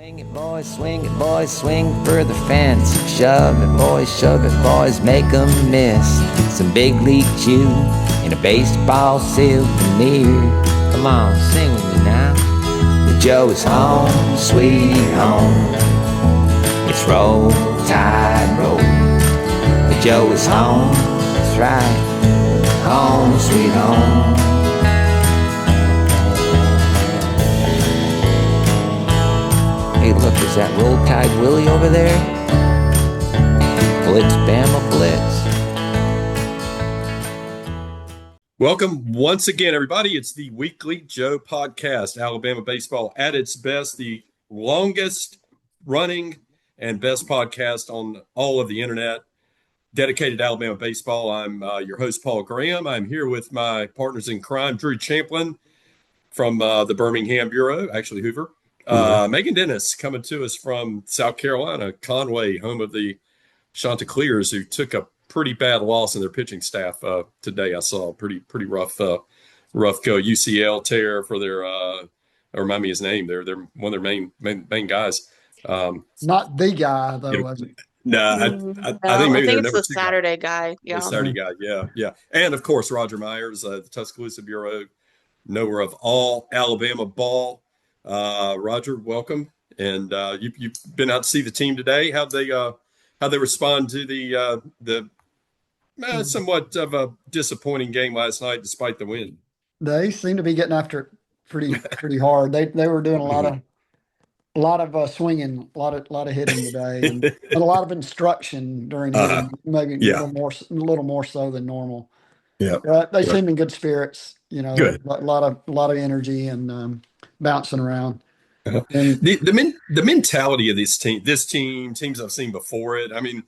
Swing it, boys, swing for the fence. Shove it, boys, make 'em miss. Some big league chew and a baseball souvenir. Come on, sing with me now. The Joe is home, sweet home. It's roll, tide, roll. The Joe is home, that's right. Home, sweet home. Hey, look, is that Roll Tide Willie over there? Blitz, Bama, Blitz. Welcome once again, everybody. It's the Weekly Joe podcast, Alabama baseball at its best, the longest running and best podcast on all of the internet, dedicated to Alabama baseball. I'm your host, Paul Graham. I'm here with my partners in crime, Drew Champlin from the Birmingham Bureau, actually Hoover. Meghan Dennis coming to us from South Carolina, Conway, home of the Chanticleers, who took a pretty bad loss in their pitching staff today. I saw pretty rough go UCL tear for their remind me his name. They're one of their main guys. Not the guy though. I think maybe it's the Saturday guy. Yeah, the Saturday guy. Yeah, and of course Roger Myers, the Tuscaloosa Bureau, knower of all Alabama ball. Roger, welcome. And you've been out to see the team today. How'd they respond to the somewhat of a disappointing game last night, despite the win? They seem to be getting after it pretty hard. They were doing a lot of swinging, a lot of hitting today, and a lot of instruction during hitting, maybe a little more so than normal. Yeah, they seem in good spirits. You know, good. A lot of energy and bouncing around. And the mentality of this team, teams I've seen before it. I mean,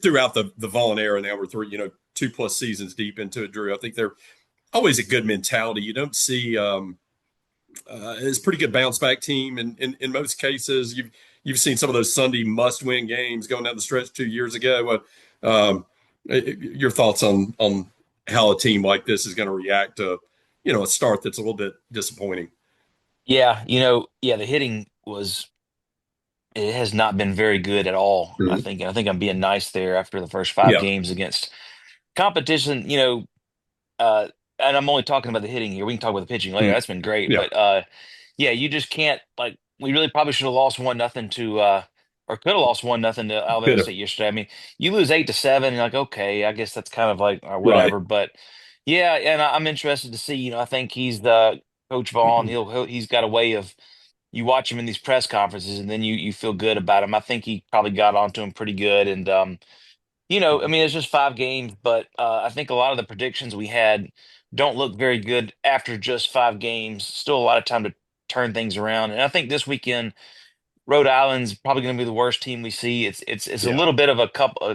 throughout the Vaughn era, now we're 2+ seasons deep into it, Drew. I think they're always a good mentality. You don't see it's a pretty good bounce back team, and in most cases, you've seen some of those Sunday must win games going down the stretch 2 years ago. Your thoughts on how a team like this is going to react to a start that's a little bit disappointing? Yeah, the hitting it has not been very good at all. Mm-hmm. I think I'm being nice there after the first 5 games against competition, and I'm only talking about the hitting here. We can talk about the pitching later. That's been great. Yeah. But you just can't, we really probably should have lost 1-0 to or could have lost 1-0 to Alabama State yesterday. I mean, you lose 8-7, and you're like, okay, I guess that's kind of like or whatever. Right. But yeah, and I'm interested to see, I think he's the Coach Vaughn. He's got a way of, you watch him in these press conferences and then you feel good about him. I think he probably got onto him pretty good. And, I mean, it's just 5 games, but I think a lot of the predictions we had don't look very good after just 5 games. Still a lot of time to turn things around. And I think this weekend, Rhode Island's probably going to be the worst team we see. It's a little bit of a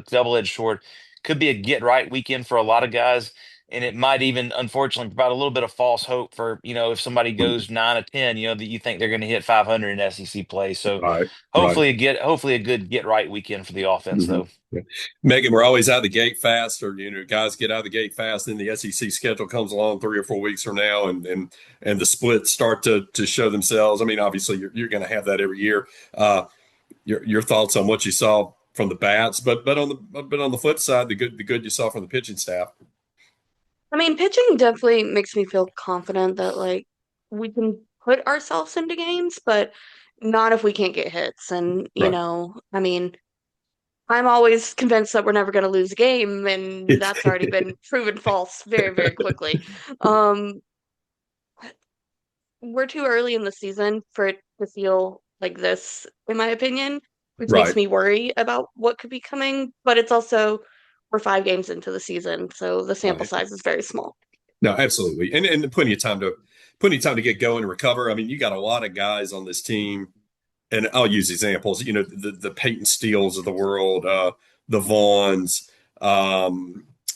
double-edged sword. Could be a get right weekend for a lot of guys. And it might even, unfortunately, provide a little bit of false hope for, if somebody goes 9-10, that you think they're going to hit 500 in SEC play. So hopefully a good get right weekend for the offense, though. Yeah. Meghan, we're always out of the gate fast, or guys get out of the gate fast. Then the SEC schedule comes along 3 or 4 weeks from now, and the splits start to show themselves. I mean, obviously you're going to have that every year. Your thoughts on what you saw from the bats, but on the flip side, the good you saw from the pitching staff. I mean, pitching definitely makes me feel confident that we can put ourselves into games, but not if we can't get hits. And I mean, I'm always convinced that we're never going to lose a game, and that's already been proven false very, very quickly. We're too early in the season for it to feel like this, in my opinion, which makes me worry about what could be coming. But it's also, we're 5 games into the season, so the sample size is very small. No, absolutely, and plenty of time to get going and recover. I mean, you got a lot of guys on this team, and I'll use examples. The Peyton Steeles of the world, the Vaughns,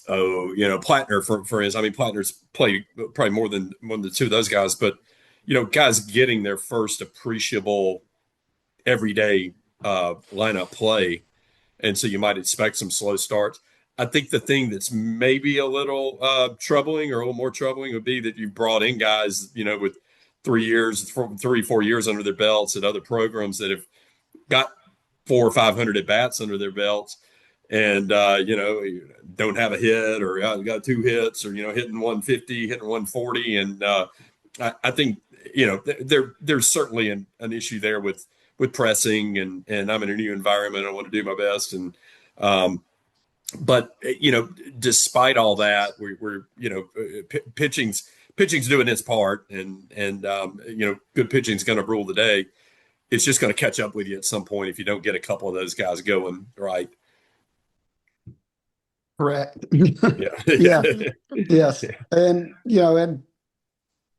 Plattner for instance. I mean, Plattner's played probably more than 2 of those guys, but guys getting their first appreciable everyday lineup play, and so you might expect some slow starts. I think the thing that's maybe a little troubling or a little more troubling would be that you brought in guys, with 3 years, 4 years under their belts at other programs that have got 400 or 500 at bats under their belts, and don't have a hit, or got 2 hits, or hitting 150, hitting 140, and I think there's certainly an issue there with pressing, and I'm in a new environment. I want to do my best, and but despite all that, we're pitching's doing its part, and good pitching's going to rule the day. It's just going to catch up with you at some point if you don't get a couple of those guys going right. Correct. Yeah. Yeah. Yes. And and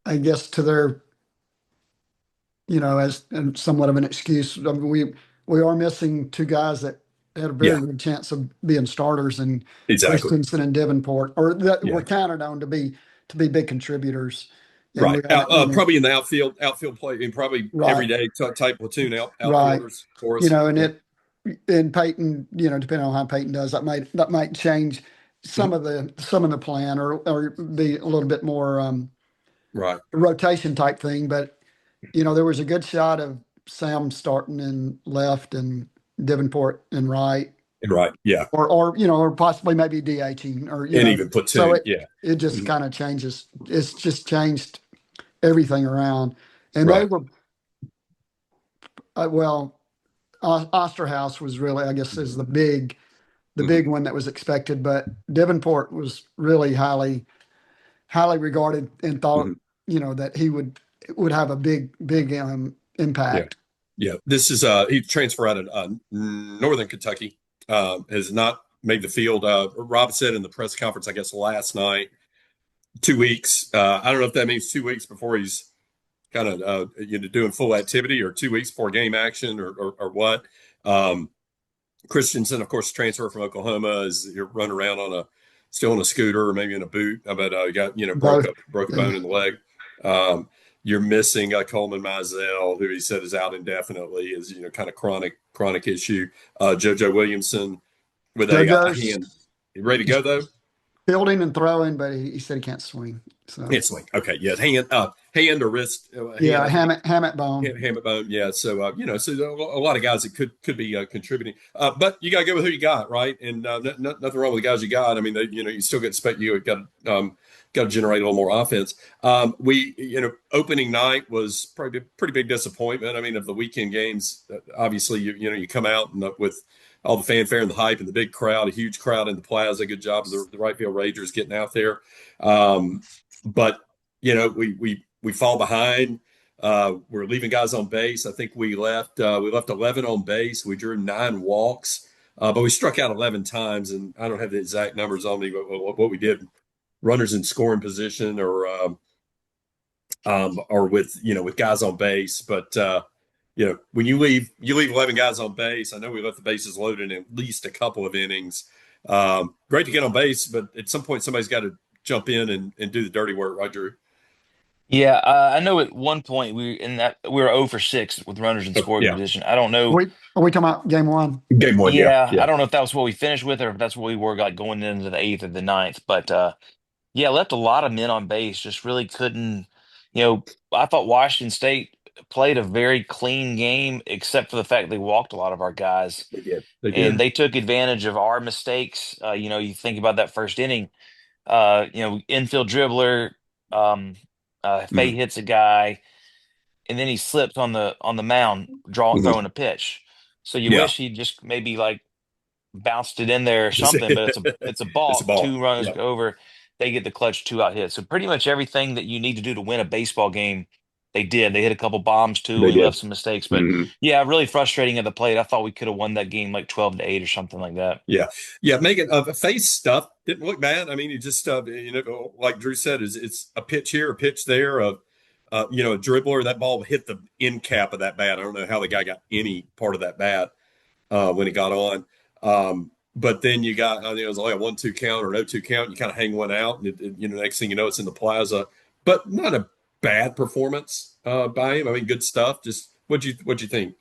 I guess to their, as and somewhat of an excuse, I mean, we are missing two guys that had a very Yeah. good chance of being starters, and Exactly. Christensen and Davenport, or that Yeah. were counted on to be big contributors. And Right. we haven't, Probably in the outfield play, and probably right, everyday type platoon right. outfielders for us. And Yeah. and Peyton, depending on how Peyton does, that might change some of the plan, or be a little bit more Right. rotation type thing. But there was a good shot of Sam starting in left and Davenport in right, Right. Yeah. or possibly maybe DHing, or And even platoon. so Yeah. it just Mhm. kind of changes. It's just changed everything around, and they Right. were well. Osterhaus was really, I guess, is the big Mhm. one that was expected, but Davenport was really highly regarded, and thought Mhm. that he would have a big Yeah. impact. Yeah. This is he transferred out of Northern Kentucky. Has not made the field. Rob said in the press conference, I guess last night, 2 weeks. I don't know if that means 2 weeks before he's kind of doing full activity, or 2 weeks before game action, or what. Um, Christensen, of course, transfer from Oklahoma, is you're running around still on a scooter, or maybe in a boot, but got Both. broke a Yeah. bone in the leg. Um, you're missing Coleman Mizell, who he said is out indefinitely, is kind of chronic issue. JoJo Williamson with a JoJo's hand. You ready to go though? fielding and throwing, but he said he can't swing. So Can't swing. Okay, yeah, hand or wrist. yeah, Hand, hammock bone. Hammett bone, yeah. So so a lot of guys that could be contributing, but you got to go with who you got, right? And nothing wrong with the guys you got. I mean, you still get you got to generate a little more offense. We opening night was probably a pretty big disappointment. I mean, of the weekend games, obviously you come out and with all the fanfare and the hype and the big crowd, a huge crowd in the plaza. Good job of the right field Rangers getting out there, but we fall behind. We're leaving guys on base. I think we left 11 on base. We drew 9 walks, but we struck out 11 times, and I don't have the exact numbers on me, but what we did, runners in scoring position, or with guys on base. But when you leave 11 guys on base, I know we left the bases loaded in at least a couple of innings. Great to get on base, but at some point somebody's got to jump in and do the dirty work, right, Drew? Yeah, I know at one point we were 0 for 6 with runners in Oh, scoring yeah. position. I don't know. Are we talking about game one? Game one, Yeah, yeah. I don't know if that was what we finished with, or if that's what we were like going into the 8th or the ninth. But yeah, left a lot of men on base. Just really couldn't. I thought Washington State played a very clean game, except for the fact they walked a lot of our guys, They did. They and did. they took advantage of our mistakes. You think about that first inning. Infield dribbler, Fay Mhm. hits a guy, and then he slips on the mound, Mhm. throwing a pitch. So you Yeah. wish he just maybe like bounced it in there or Just something, but it's a it's a balk. ball. 2 runners Yeah. go over, they get the clutch 2-out hit. So pretty much everything that you need to do to win a baseball game, they did. They hit a couple bombs too They and did. left some mistakes. But Hmm. yeah, really frustrating at the plate. I thought we could have won that game like 12-8 or something like that. Yeah. Yeah. Megan, face stuff didn't look bad. I mean, you just, like Drew said, it's a pitch here, a pitch there, a dribbler. That ball hit the end cap of that bat. I don't know how the guy got any part of that bat when he got on. But then you got, it was like a 1-2 count or 0-2 count. You kind of hang one out, and next thing you know, it's in the plaza. But not a bad performance by him. I mean, good stuff. Just what'd you think?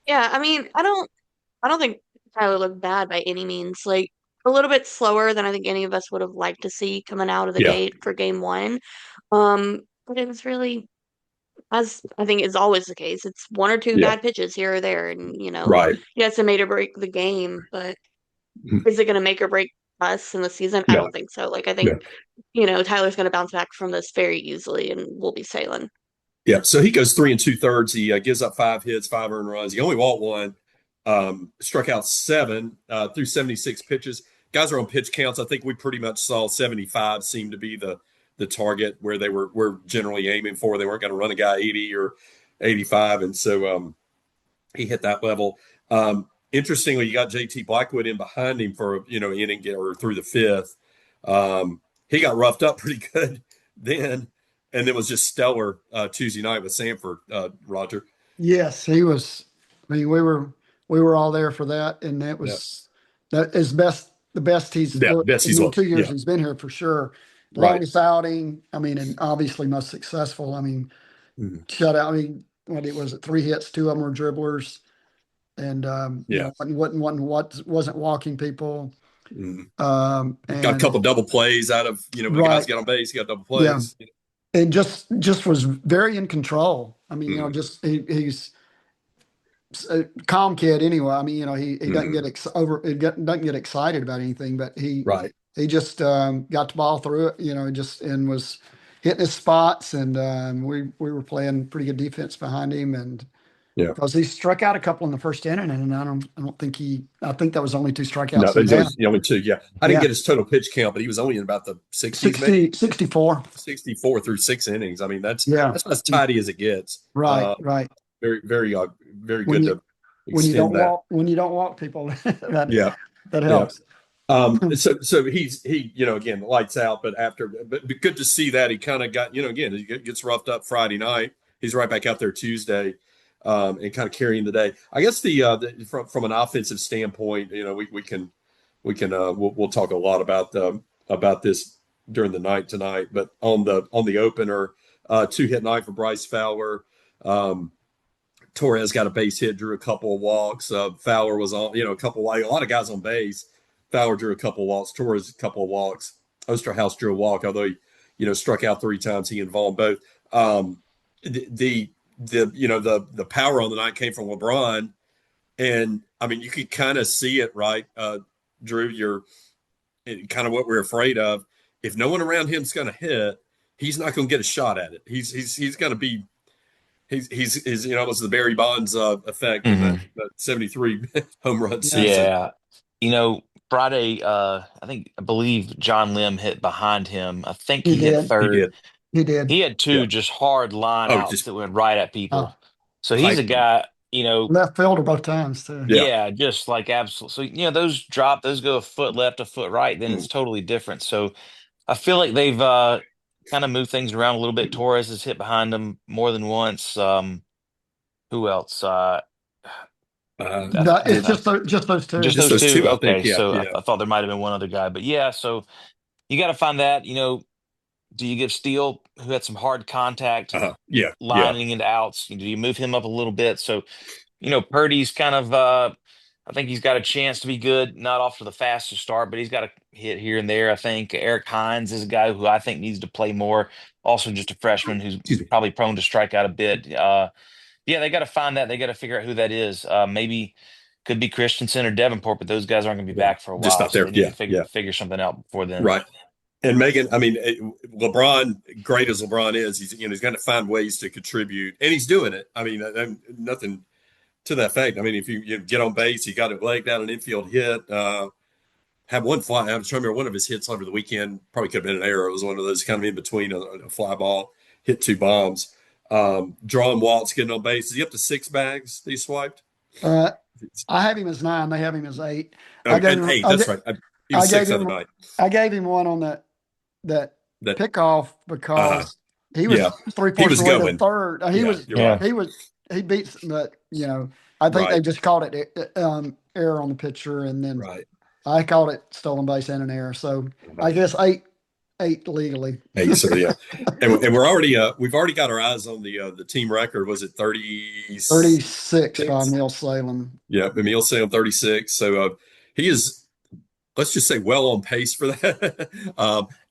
Yeah, I mean, I don't think Tyler looked bad by any means. Like a little bit slower than I think any of us would have liked to see coming out of the Yeah. gate for game one. But it was really as I think is always the case, it's one or two Yeah. bad pitches here or there, and Right. yes, it made or break the game, but Mhm. is it going to make or break us in the season? I No. don't think so. Like I think No. Tyler's going to bounce back from this very easily, and we'll be sailing. Yeah. So he goes 3 2/3. He gives up 5 hits, 5 earned runs. He only walked one, struck out 7 through 76 pitches. Guys are on pitch counts. I think we pretty much saw 75 seemed to be the target where they were generally aiming for. They weren't going to run a guy 80 or 85, and so he hit that level. Interestingly, you got JT Blackwood in behind him for inning or through the 5th. He got roughed up pretty good then, and it was just stellar Tuesday night with Sanford. Roger. Yes, he was. I mean, we were all there for that, and that was that is the best he's Yeah, looked best in he's the looked. 2 years Yeah, he's been here for sure. right. Longest outing. I mean, and obviously most successful. I mean, Mhm. shutout. I mean, was it 3 hits? 2 of them were dribblers, and Yeah. wasn't walking people. Mhm. Got a And couple double plays out of when the guys right, get on base. He got double yeah, plays. and just was very in control. I mean, Mhm. just he's a calm kid anyway. I mean, he doesn't Mhm. get doesn't get excited about anything, but Right. he just got the ball through it, just and was hitting his spots, and we were playing pretty good defense behind him, and Yeah. because he struck out a couple in the first inning, and I don't think I think that was only 2 No, strikeouts in there's that. only 2. Yeah, I didn't Yeah, get his total pitch count, but he was only in about the 60s, maybe 64. 64 through 6 innings. I mean, that's Yeah, as tidy as it gets. right, right. Very, very, very When good you to extend that. when you don't walk people, Yeah, that yeah. helps. So he again lights out, but but good to see that he kind of got again he gets roughed up Friday night. He's right back out there Tuesday, and kind of carrying the day. I guess from an offensive standpoint, we'll talk a lot about this during the night tonight. But on the opener, 2-hit night for Bryce Fowler. Torres got a base hit, drew a couple of walks. Fowler was on, a lot of guys on base. Fowler drew a couple of walks. Torres a couple of walks. Osterhouse drew a walk, although he struck out 3 times. He involved both. The power on the night came from LeBron, and I mean you could kind of see it, right, Drew? You're kind of what we're afraid of. If no one around him's going to hit, he's not going to get a shot at it. He's going to be. He's it was the Barry Bonds effect in Hmm. that 73 home run Yeah, season. Yeah. Friday, I believe John Lim hit behind him. I think he he hit did. He third. did. He did. He had Yeah. 2 just hard line Oh, outs just that went right at Uh, people. So he's a pipe. guy, left fielder both times too. Yeah. yeah, just like absolute. So, those go a foot left, a foot right, then Mm. it's totally different. So I feel like they've kind of moved things around a little bit. Torres has hit behind him more than once. Who else? No, it's I, just those two. just Just those those 2. 2, I think. Okay, Yeah. so Yeah. I thought there might have been one other guy, but yeah. So you got to find that. Do you give Steele, who had some hard contact, Yeah. Yeah. lining into outs? Do you move him up a little bit? So Purdy's kind of. I think he's got a chance to be good. Not off to the fastest start, but he's got a hit here and there. I think Eric Hines is a guy who I think needs to play more. Also, just a freshman who's Excuse me. probably prone to strike out a bit. Yeah, they got to find that. They got to figure out who that is. Maybe could be Christensen or Davenport, but those guys aren't going to be Yeah. back for a Just while, not so there. they need to Yeah. figure Yeah. figure something out before then. Right. And Megan, I mean, LeBron, great as LeBron is, he's going to find ways to contribute, and he's doing it. I mean, nothing to that fact. I mean, if you get on base, he got a leg down an infield hit. Had one fly. I'm trying to remember one of his hits over the weekend. Probably could have been an error. It was one of those kind of in between a fly ball, hit 2 bombs. Drawing walks, getting on base. Is he up to 6 bags that he swiped? Uh, I have him as 9. They have him as 8. Oh, and 8. That's right. He was I gave 6 the other him night. I gave him one on that That pickoff uh, because he was yeah, 3/4 was of the way to going. third. Yeah, you're right. He beats, but I think they Right, just called it error on the pitcher, and then right. I called it stolen base and an error. So I guess eight legally. 8. So yeah, and we've already got our eyes on the team record. Was it 36? 36 by Neil Salem. Yeah, Emil Sam 36. So he is, let's just say, well on pace for that.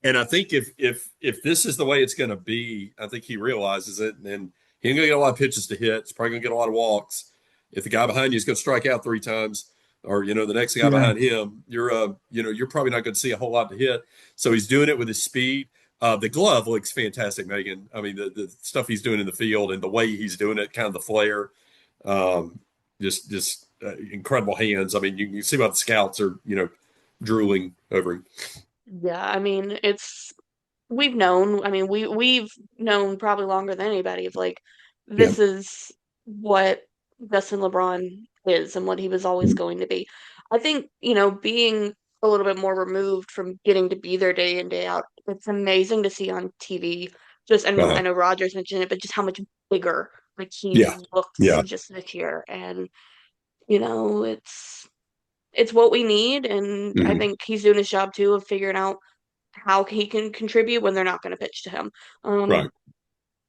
And I think if this is the way it's going to be, I think he realizes it, and He ain't gonna get a lot of pitches to hit. He's probably gonna get a lot of walks. If the guy behind you is gonna strike out 3 times, or the next guy behind him, you're probably not going to see a whole lot to hit. So he's doing it with his speed. The glove looks fantastic, Megan. I mean, the stuff he's doing in the field and the way he's doing it, kind of the flare, just incredible hands. I mean, you can see why the scouts are drooling over him. Yeah, I mean, we've known. I mean, we've known probably longer than anybody of like Yeah. this is what Justin LeBron is and what he was always going to be. I think, being a little bit more removed from getting to be there day in, day out, it's amazing to see on TV. Just, and I know Rogers mentioned it, but just how much bigger like he looks just this year. And, it's what we need. And I think he's doing his job too of figuring out how he can contribute when they're not going to pitch to him. Right.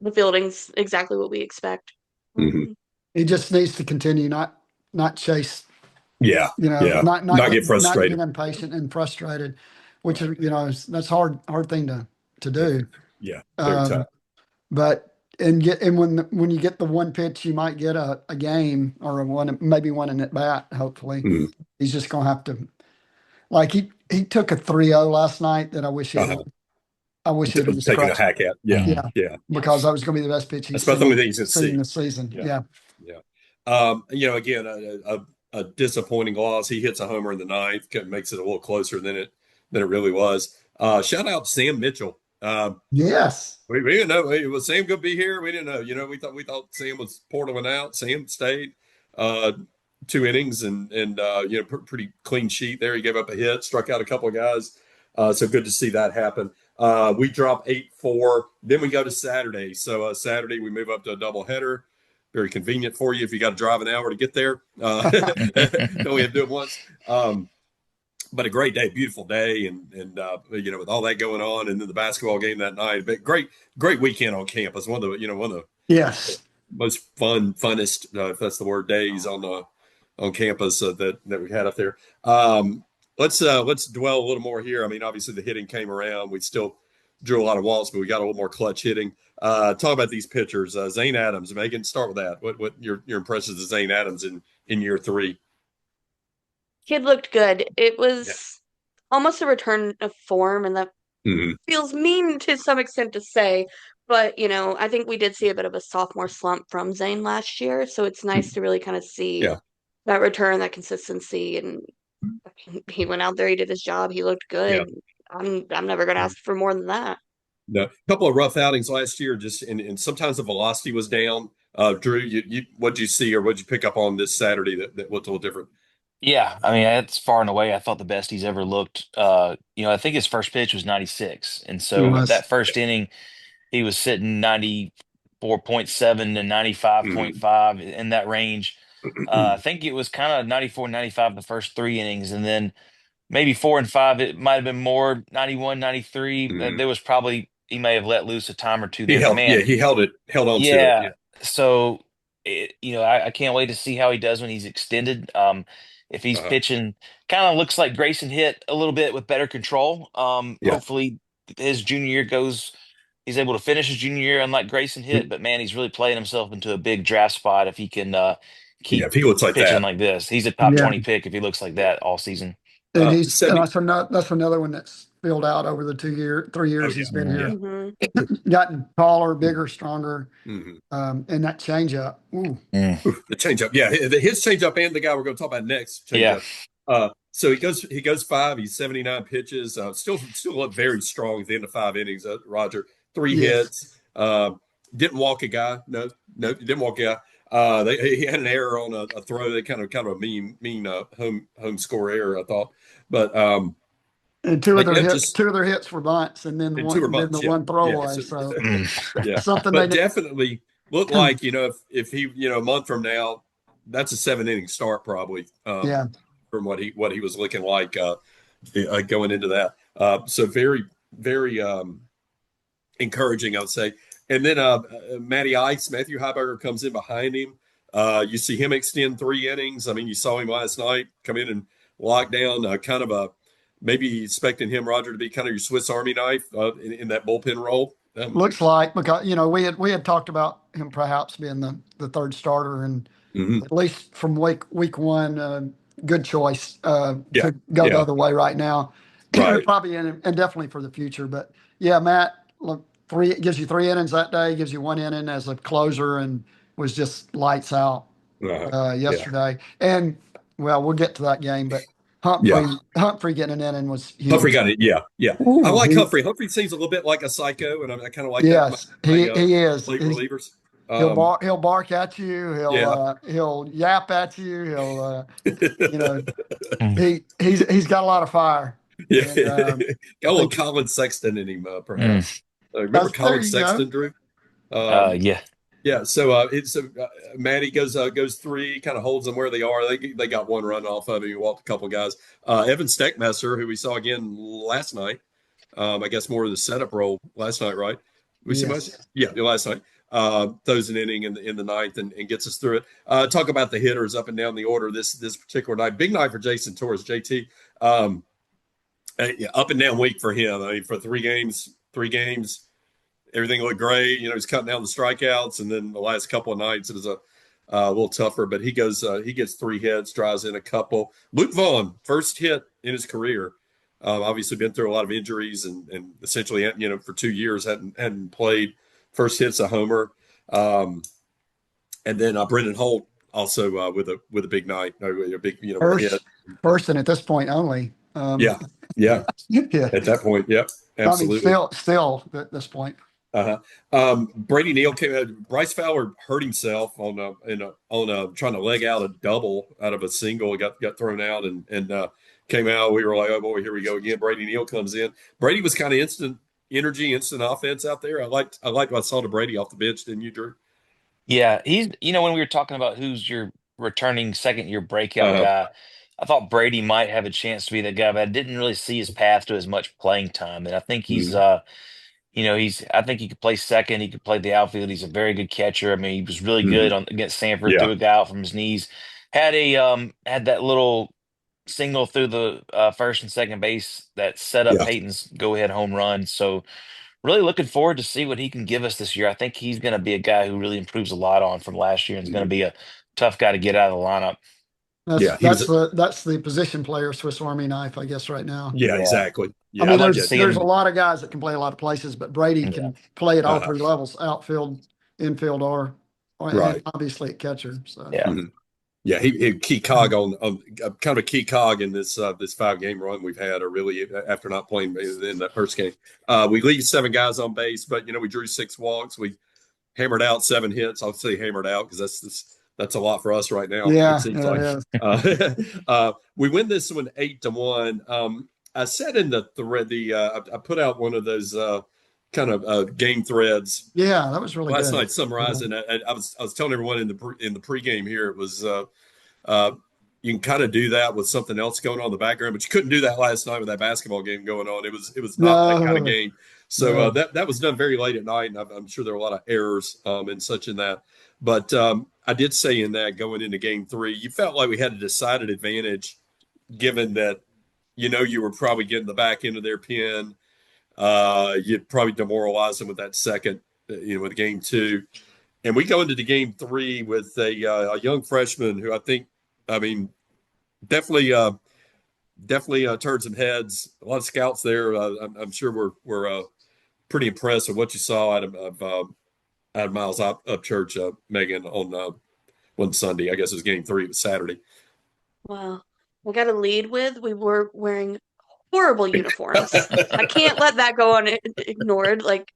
The fielding's exactly what we expect. He just needs to continue, not chase. Yeah. Not get frustrated, not get impatient and frustrated, which is that's hard thing to do. Yeah. Very tough. But when you get the one pitch, you might get a game or maybe one in at bat. Hopefully, he's just gonna have to. Like he took a 3-0 last night that I wish he had. I wish he had taken a hack at. Yeah. Because that was going to be the best pitch he's seen, the only thing he's seen this season. Yeah. Again, a disappointing loss. He hits a homer in the ninth, makes it a little closer than it really was. Shout out to Sam Mitchell. Yes. We didn't know was Sam going to be here. We didn't know. We thought Sam was portaling out. Sam stayed 2 innings and pretty clean sheet there. He gave up a hit, struck out a couple of guys. So good to see that happen. We drop 8-4. Then we go to Saturday. So Saturday we move up to a doubleheader. Very convenient for you if you got to drive an hour to get there. Don't we have to do it once? But a great day, beautiful day, and with all that going on, and then the basketball game that night. But great weekend on campus. One of the most funnest, if that's the word, days on campus that we had up there. Let's dwell a little more here. I mean, obviously the hitting came around. We still drew a lot of walks, but we got a little more clutch hitting. Talk about these pitchers. Zane Adams, Megan, start with that. What your impressions of Zane Adams in year 3? Kid looked good. It was almost a return of form, and that feels mean to some extent to say. But, I think we did see a bit of a sophomore slump from Zane last year. So it's nice to really kind of see that return, that consistency. And he went out there, he did his job, he looked good. Yeah. I'm never going to ask for more than that. No, a couple of rough outings last year, just and sometimes the velocity was down. Drew, what'd you see or what'd you pick up on this Saturday that looked a little different? Yeah, I mean, that's far and away, I thought the best he's ever looked. I think his first pitch was 96. And so that first inning, he was sitting 94.7 to 95.5 in that range. I think it was kind of 94, 95 the first 3 innings. And then maybe 4 and 5, it might have been more 91, 93. There was probably, he may have let loose a time or two there. He held on to it. Yeah. So, I can't wait to see how he does when he's extended. If he's pitching, kind of looks like Grayson hit a little bit with better control. Hopefully his junior year he's able to finish his junior year unlike Grayson hit, but man, he's really playing himself into a big draft spot if he can keep if he looks like pitching that. like this. He's a top 20 pick if he looks like that all season. And that's another one that's filled out over the 3 years he's been here. Gotten taller, bigger, stronger. And that changeup. The changeup, his changeup and the guy we're going to talk about next. Changeup. So he goes 5. He's 79 pitches. Still look very strong at the end of 5 innings. Roger, 3 hits. Didn't walk a guy. No, didn't walk a guy. He had an error on a throw. They kind of a mean home score error, I thought. But and two of their hits were bunts, and then one throwaway. Something. But definitely looked like if he a month from now, that's a 7-inning start probably. From what he was looking like going into that. So very very encouraging, I would say. And then Matty Ice, Matthew Heiberger comes in behind him. You see him extend 3 innings. I mean, you saw him last night come in and lock down maybe expecting him, Roger, to be kind of your Swiss Army knife in that bullpen role. Looks like, because we had talked about him perhaps being the third starter, and Mhm. at least from week one, good choice Yeah, to go the yeah, other way right now. right. Probably and definitely for the future. But yeah, Matt, look, gives you 3 innings that day, gives you 1 inning as a closer, and was just lights out Yeah, yesterday. And well, we'll get to that game, but yeah. Humphrey getting an inning was Humphrey huge. got it. Yeah, yeah. I Ooh, like Humphrey. Humphrey seems a little bit like a psycho, and I kind of like that. yes, My he is. late relievers. He'll bark at you. Yeah, He'll yap at you. He'll you know Mm. he's got a lot of fire, yeah. and Got I a little think Colin Sexton in him, Mm. perhaps. Remember that's there. Colin You go. Sexton, Drew? Um, Yeah. yeah. So Matty goes three, kind of holds them where they are. They got one run off of him. He walked a couple guys. Evan Steckmesser, who we saw again last night. I guess more of the setup role last night, right? We see much? Yes. Yeah, last night. Throws an inning in the ninth and gets us through it. Talk about the hitters up and down the order this particular night. Big night for Jason Torres, JT. Yeah, up and down week for him. I mean, for three games, everything looked great. He's cutting down the strikeouts, and then the last couple of nights it was a little tougher. But he gets 3 hits, drives in a couple. Luke Vaughn, first hit in his career. Obviously, been through a lot of injuries and essentially, for 2 years hadn't played. First hit's a homer, and then Brendan Holt also with a big night, a big hit. First, and at this point only. Yeah, yeah. Yeah. At that point, yep, I mean, absolutely. still at this point. Uh-huh. Brady Neal came out. Bryce Fowler hurt himself on trying to leg out a double out of a single. He got thrown out and came out. We were like, oh boy, here we go again. Brady Neal comes in. Brady was kind of instant energy, instant offense out there. I liked what I saw to Brady off the bench. Didn't you, Drew? Yeah, when we were talking about who's your returning second year breakout Uh-huh. guy, I thought Brady might have a chance to be that guy, but I didn't really see his path to as much playing time. And I think Mhm. I think he could play second, he could play the outfield. He's a very good catcher. I mean, he was really good Mhm. on against Sanford, Yeah, threw a guy out from his knees. Had that little single through the first and second base that set up yeah. Peyton's go ahead home run. So really looking forward to see what he can give us this year. I think he's going to be a guy who really improves a lot on from last year and is going to Mhm. be a tough guy to get out of the lineup. That's Yeah, he was. the position player Swiss Army knife, I guess, right now. Yeah, Yeah. exactly. I Yeah, I mean, I'd like like to it. see there's a him. lot of guys that can play a lot of places, but Brady Yeah. can play at all Uh-huh. 3 levels: outfield, infield, and Right. obviously at catcher. So Yeah. Mhm. Yeah, he key cog on kind of a key cog in this 5 game run we've had, or really after not playing in that first game. We leave 7 guys on base, but we drew 6 walks. We hammered out 7 hits. I'll say hammered out because that's a lot for us right now. It yeah, seems yeah, like it is. we win this one 8-1. I said in the thread I put out one of those kind of game threads Yeah, that was really last good. night summarizing. I was telling everyone in the pregame here it was. Uh, you can kind of do that with something else going on in the background, but you couldn't do that last night with that basketball game going on. It was not that kind of No, game. So no. that was done very late at night, and I'm sure there were a lot of errors and such in that. But I did say in that going into Game 3, you felt like we had a decided advantage, given that you were probably getting the back end of their pin. You'd probably demoralize them with that second, with Game 2. And we go into the Game 3 with a young freshman who I mean, definitely turned some heads. A lot of scouts there. I'm sure we're pretty impressed with what you saw out of Miles up Church, Megan, on Sunday. I guess it was Game 3. It was Saturday. Well, I got to lead with we were wearing horrible uniforms. I can't let that go unignored. Like,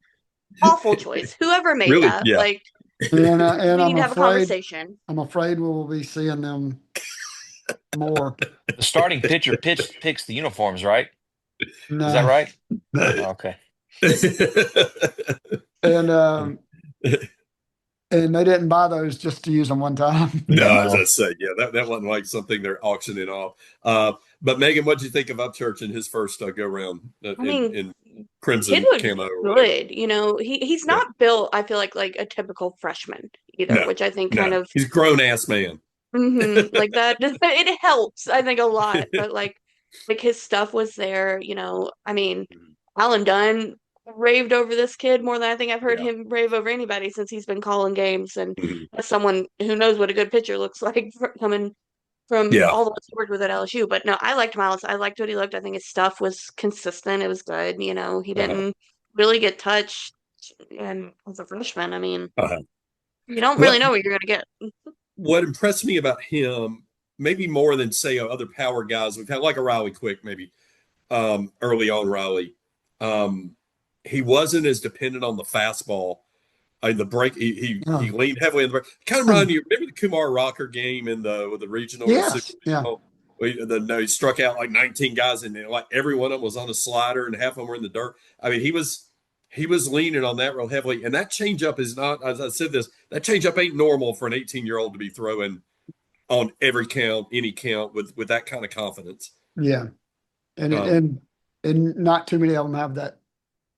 awful choice. Whoever made Really? that, Yeah. like, And we need to have a conversation. I'm afraid we will be seeing them more. The starting pitcher picks the uniforms, right? Is that No, right? Oh, okay. and and they didn't buy those just to use them one time. No, as No. I say, yeah, that wasn't like something they're auctioning off. But Megan, what did you think of Upchurch in his first go round I mean, in the kid crimson looks camo or whatever? good. He's Yeah, not built, I feel like a typical freshman either, no, which I think kind no, of he's a grown ass man. like that. It helps, I think, a lot. But like his stuff was there. I mean, Alan Dunn, raved over this kid more than I think I've heard Yeah. him rave over anybody since he's been calling games. And Mhm. as someone who knows what a good pitcher looks like coming from Yeah. all the ones he worked with at LSU. But no, I liked Miles. I liked what he looked. I think his stuff was consistent. It was good. He Uh-huh. didn't really get touched. And as a freshman, I mean, Uh-huh. you don't really What know what you're going to get. what impressed me about him, maybe more than say other power guys we've had, like a Riley Quick, maybe early on Riley, um, he wasn't as dependent on the fastball. The break, he Oh. leaned heavily in the break. Kind of reminded you. Remember the Kumar Rocker game in the regional or super Yes. Yeah. regional? He struck out like 19 guys, and like every one of them was on a slider, and half of them were in the dirt. I mean, he was leaning on that real heavily, and that changeup is not. As I said, that changeup ain't normal for an 18-year-old to be throwing on every count, any count, with that kind of confidence. Yeah. And it, Um, and not too many of them have that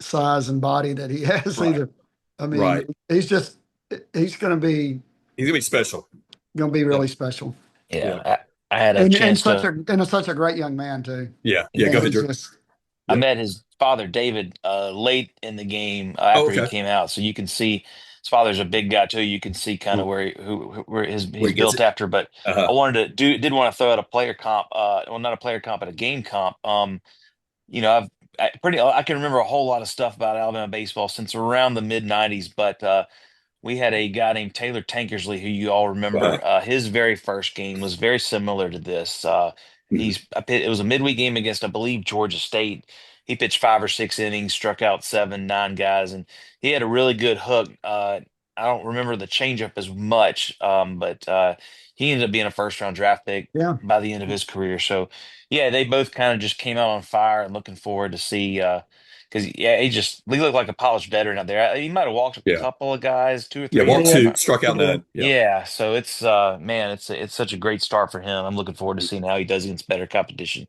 size and body that he has right, either. I mean, right. he's He's gonna be special. gonna be Yeah, really special. yeah, Yeah, I had a And chance to. such a great young man too. yeah, yeah. Yeah, Go Yeah, ahead, he's Drew. just I Yeah. met his father, David, late in the game Oh, after he okay. came out. So you can see his father's a big guy too. You can see kind of Where where he's he gets built it. after. But Uh-huh. I wanted to did want to throw out a player comp. Well, not a player comp, but a game comp. I can remember a whole lot of stuff about Alabama baseball since around the mid '90s. But we had a guy named Taylor Tankersley, who you all Uh-huh. remember. His very first game was very similar to this. Mhm. It was a midweek game against, I believe, Georgia State. He pitched 5 or 6 innings, struck out 7, 9 guys, and he had a really good hook. I don't remember the changeup as much, but he ended up being a first round draft pick yeah. by the end of his career. So, yeah, they both kind of just came out on fire, and looking forward to see. Because yeah, he looked like a polished veteran out there. He might have walked a Yeah. couple of guys, two or Yeah. three. He Walk did. two, struck He out did. 9. Yeah. Yeah, so it's man, it's such a great start for him. I'm looking forward to seeing how he does against better competition.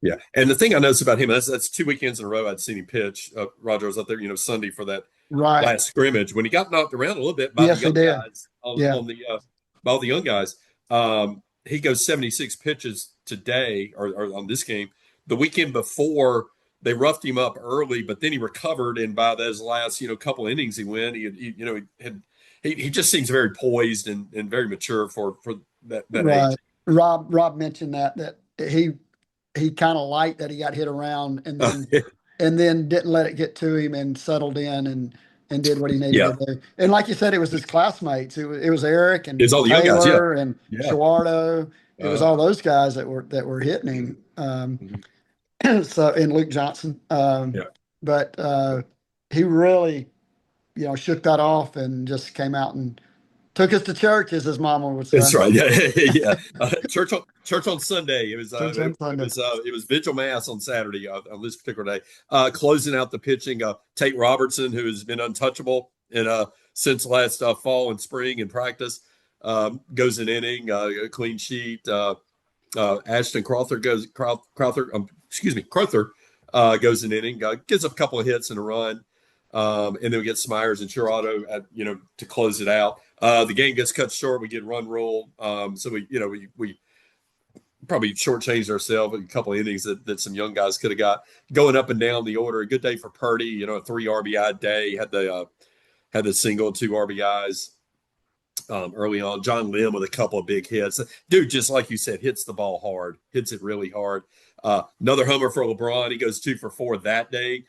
Yeah. And the thing I noticed about him, that's 2 weekends in a row I'd seen him pitch. Roger was up there, Sunday for that Right. last scrimmage when he got knocked around a little bit by the Yes, he young did. guys on, Yeah. on the by all the young guys. He goes 76 pitches today or on this game. The weekend before they roughed him up early, but then he recovered, and by those last couple innings he went, he just seems very poised and very mature for that age. Right. Rob mentioned that he kind of liked that he got hit around and then didn't let it get to him and settled in and did what he needed Yeah, to do. And like you said, it was his classmates. It was Eric it's and all the young guys. Yeah, Taylor and yeah. Suardo. It was all those guys that were hitting him. Mhm. So and Luke Johnson. Yeah. But he really, shook that off and just came out and took us to church, as his mama would say. That's right. Yeah, yeah. Church on Sunday. It was Church it, on Sunday. it was vigil mass on Saturday on this particular day. Closing out the pitching, Tate Robertson, who has been untouchable since last fall and spring in practice, goes an inning, a clean sheet. Ashton Crowther goes an inning, gives up a couple of hits and a run. And then we get Smyers and Chirado to close it out. The game gets cut short. We get run rule. So we probably shortchanged ourselves a couple of innings that some young guys could have got going up and down the order. A good day for Purdy, a 3 RBI day, had the single, 2 RBIs early on. John Lim with a couple of big hits. Dude, just like you said, hits the ball hard, hits it really hard. Another homer for LeBron. He goes 2 for 4 that day.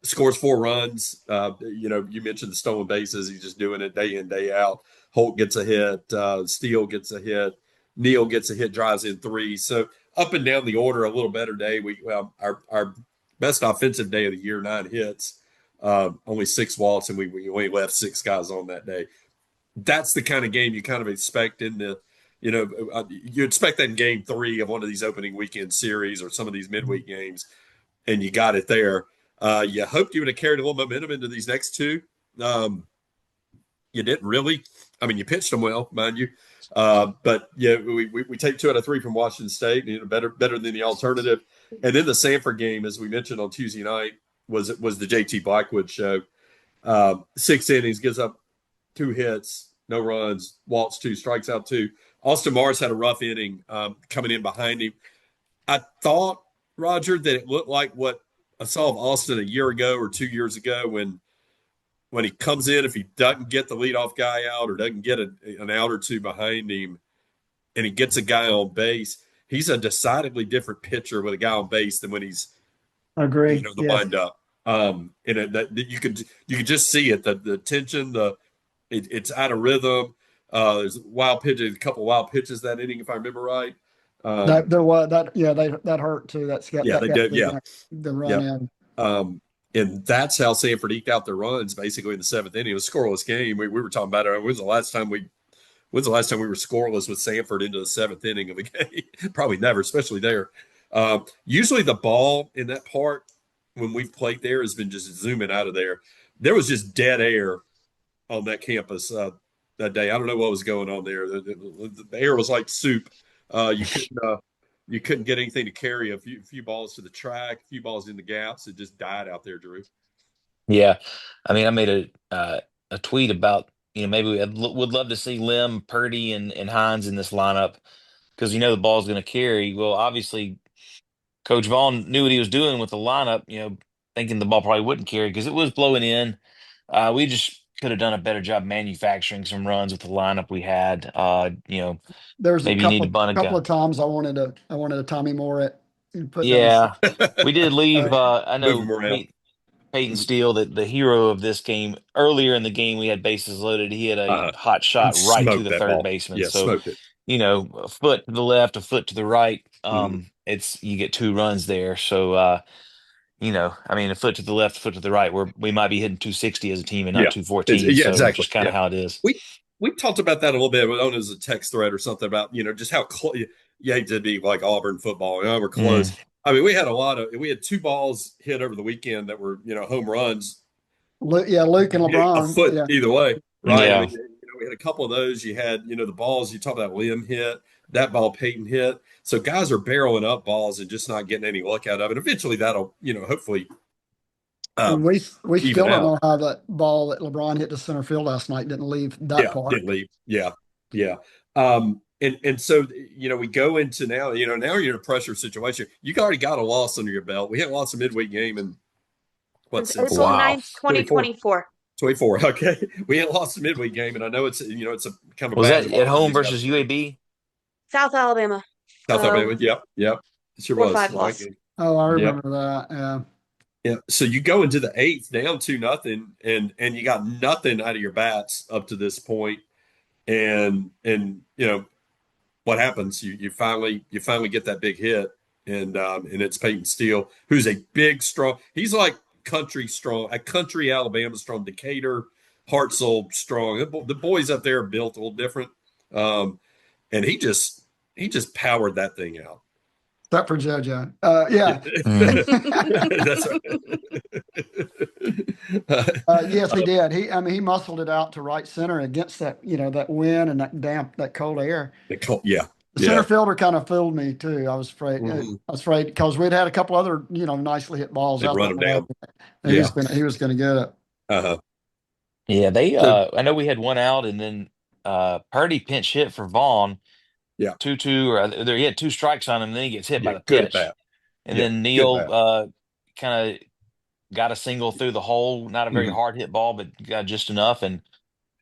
Scores 4 runs. You mentioned the stolen bases. He's just doing it day in, day out. Holt gets a hit. Steele gets a hit. Neal gets a hit, drives in 3. So up and down the order, a little better day. Our best offensive day of the year, 9 hits, only 6 walks, and we only left 6 guys on that day. That's the kind of game you kind of expect you expect that in game 3 of one of these opening weekend series or some of these midweek games, and you got it there. You hoped you would have carried a little momentum into these next 2. You didn't really. I mean, you pitched them well, mind you. But yeah, we take 2 out of 3 from Washington State, better than the alternative. And then the Sanford game, as we mentioned on Tuesday night, was the JT Blackwood show. 6 innings, gives up 2 hits, no runs, walks 2, strikes out 2. Austin Morris had a rough inning coming in behind him. I thought, Roger, that it looked like what saw of Austin a year ago or 2 years ago when he comes in, if he doesn't get the leadoff guy out or doesn't get an out or two behind him, and he gets a guy on base, he's a decidedly different pitcher with a guy on base than when he's Agree. the Yes. wind up. That you could just see it, the tension, it's out of rhythm. There's wild pitches, a couple of wild pitches that inning, if I remember right. That there was that yeah that hurt too. Yeah, they got did. Yeah, the run yeah. in. And that's how Sanford eked out their runs basically in the seventh inning. It was a scoreless game. We were talking about it. When's the last time we were scoreless with Sanford into the seventh inning of a game? Probably never, especially there. Usually the ball in that part when we've played there has been just zooming out of there. There was just dead air on that campus that day. I don't know what was going on there. The air was like soup. You couldn't get anything to carry. A few balls to the track, a few balls in the gaps. It just died out there, Drew. Yeah, I mean, I made a tweet about maybe would love to see Lim, Purdy, and Hines in this lineup because the ball's going to carry. Well, obviously, Coach Vaughn knew what he was doing with the lineup. Thinking the ball probably wouldn't carry because it was blowing in. We just could have done a better job manufacturing some runs with the lineup we had. There was a Maybe you need to bunt a couple guy. of times I wanted a Tommy Moore and put down. Yeah, we did leave. I Move them know around. Peyton Steele, the hero of this game. Earlier in the game, we had bases loaded. He had a hot And shot right to smoked the that third ball. baseman. Yeah, So, smoked it. a foot to the left, a foot to the right. You get 2 runs there. So, I mean, a foot to the left, a foot to the right, we might be hitting 260 as a team and not 214. Yeah, So, exactly. just kind of how it is. We talked about that a little bit. I don't know, as a text thread or something about just how close. You hate to be like Auburn football. We're close. I mean, we had 2 balls hit over the weekend that were home runs. Luke and LeBron. A foot either way, right? Yeah. I mean, we had a couple of those. You had the balls. You talk about Lim hit, that ball Peyton hit. So guys are barreling up balls and just not getting any luck out of it. Eventually, that'll hopefully. We still don't out. know how that ball that LeBron hit to center field last night didn't leave that part. Didn't leave. Yeah. And so we go into now now you're in a pressure situation. You already got a loss under your belt. We hadn't lost a midweek game in It's April 9th, 2024. 24. Okay, we hadn't lost a midweek game, and I know it's it's a kind of Was bad that at home versus UAB? South Alabama. South Alabama. Yep. It sure was. 4-5 loss. Oh, I remember that. Yeah. Yeah. So you go into the 8th down 2-0, and you got nothing out of your bats up to this point, and what happens? You finally get that big hit, and it's Peyton Steele, who's a big, strong. He's like country Alabama strong, Decatur, Hartselle strong. The boys up there are built a little different, and he just powered that thing out. Except for JoJo. Yeah. Yes, he did. He muscled it out to right center against that, that wind and that cold air. Yeah. The center fielder kind of fooled me too. I was afraid. I was afraid because we'd had a couple other, nicely hit balls out. Run him down. He was going to get it. Yeah, I know we had one out, and then Purdy pinch hit for Vaughn. Yeah, 2-2, or he had 2 strikes on him, and then he gets hit by the pitch, and then Neal kind of got a single through the hole. Not a very hard hit ball, but got just enough, and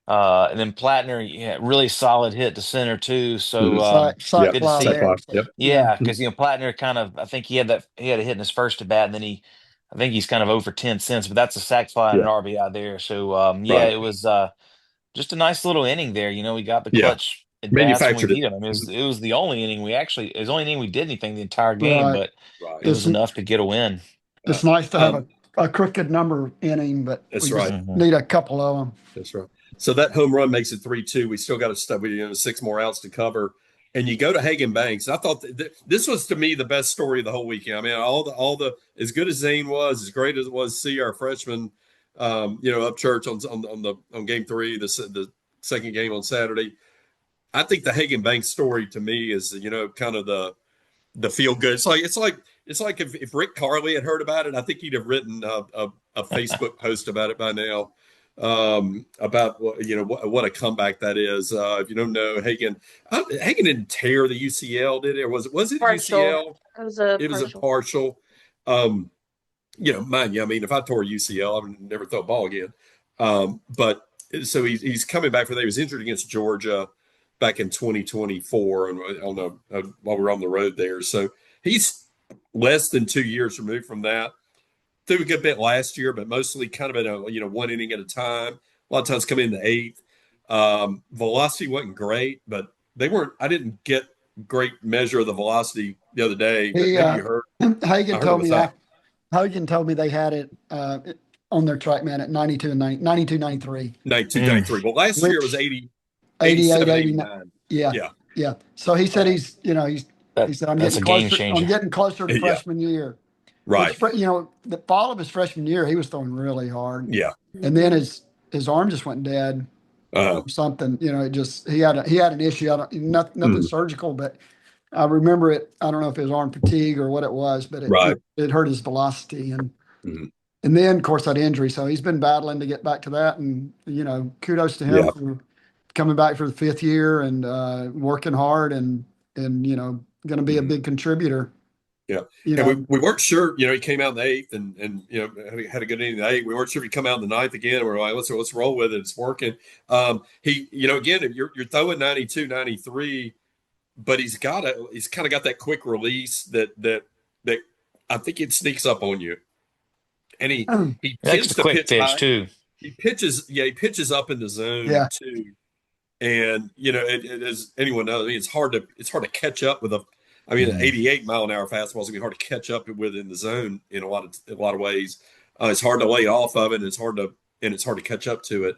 then Plattner, really solid hit to center too. So good to see. Yeah, because Plattner kind of, I think he had a hit in his first at bat, and then I think he's kind of over 10 since, but that's a sac fly and an RBI there. So it was just a nice little inning there. We got the clutch at bats when we beat him. I mean, it was the only inning we did anything the entire game, but it was enough to get a win. It's nice to have a crooked number inning, but that's need a couple of them. That's right. So that home run makes it 3-2. We still got to stop. 6 more outs to cover, and you go to Hagen Banks. I thought this was, to me, the best story of the whole weekend. I mean, all the as good as Zane was, as great as it was to see our freshman, up church on game 3, the second game on Saturday. I think the Hagen Banks story to me is kind of the feel good. It's like if Rick Carley had heard about it, I think he'd have written a Facebook post about it by now. About what a comeback that is. If you don't know, Hagen didn't tear the UCL, did it? Or was it partial. UCL? It was a partial. Mind you, I mean, if I tore UCL, I would never throw a ball again. But so he's coming back for that. He was injured against Georgia back in 2024, and on while we were on the road there. So he's less than 2 years removed from that. Threw a good bit last year, but mostly kind of at a one inning at a time. A lot of times coming in the eighth. Velocity wasn't great, but they weren't. I didn't get great measure of the velocity the other day, but He maybe you heard. I Hagen heard it told was me up. Hagen told me they had it on their track man at 92 and 90, 92, 93, 92, Mm. 93. Well, last year it was which 80, 88, 87, 89. 89. Yeah, Yeah. yeah. So he said Uh, he said That's a game I'm changer. getting closer to yeah. freshman year. Right. Which the fall of his freshman year he was throwing really hard, Yeah. and then his arm just went dead Uh, or something. It just he had an issue. I don't nothing mm, surgical, but I remember it. I don't know if it was arm fatigue or what it was, but right. it hurt his velocity Mm, and then of course that injury. So he's been battling to get back to that, and kudos to him yeah. for coming back for the fifth year and working hard and going to be a Mm, big contributor. yeah. You And we, know, we weren't sure, he came out in the eighth and had a good inning in the eighth. We weren't sure if he'd come out in the ninth again. We're like, let's roll with it. It's working. Again, if you're throwing 92, 93, but he's kind of got that quick release that I think it sneaks up on you. And he He likes tends the to quick pitch pitch high. too. He pitches up in the zone yeah. too. And as anyone knows, I mean, it's hard to catch up with an Mm. 88-mile-an-hour fastball is gonna be hard to catch up with in the zone in a lot of ways. It's hard to lay off of it, and it's hard to catch up to it.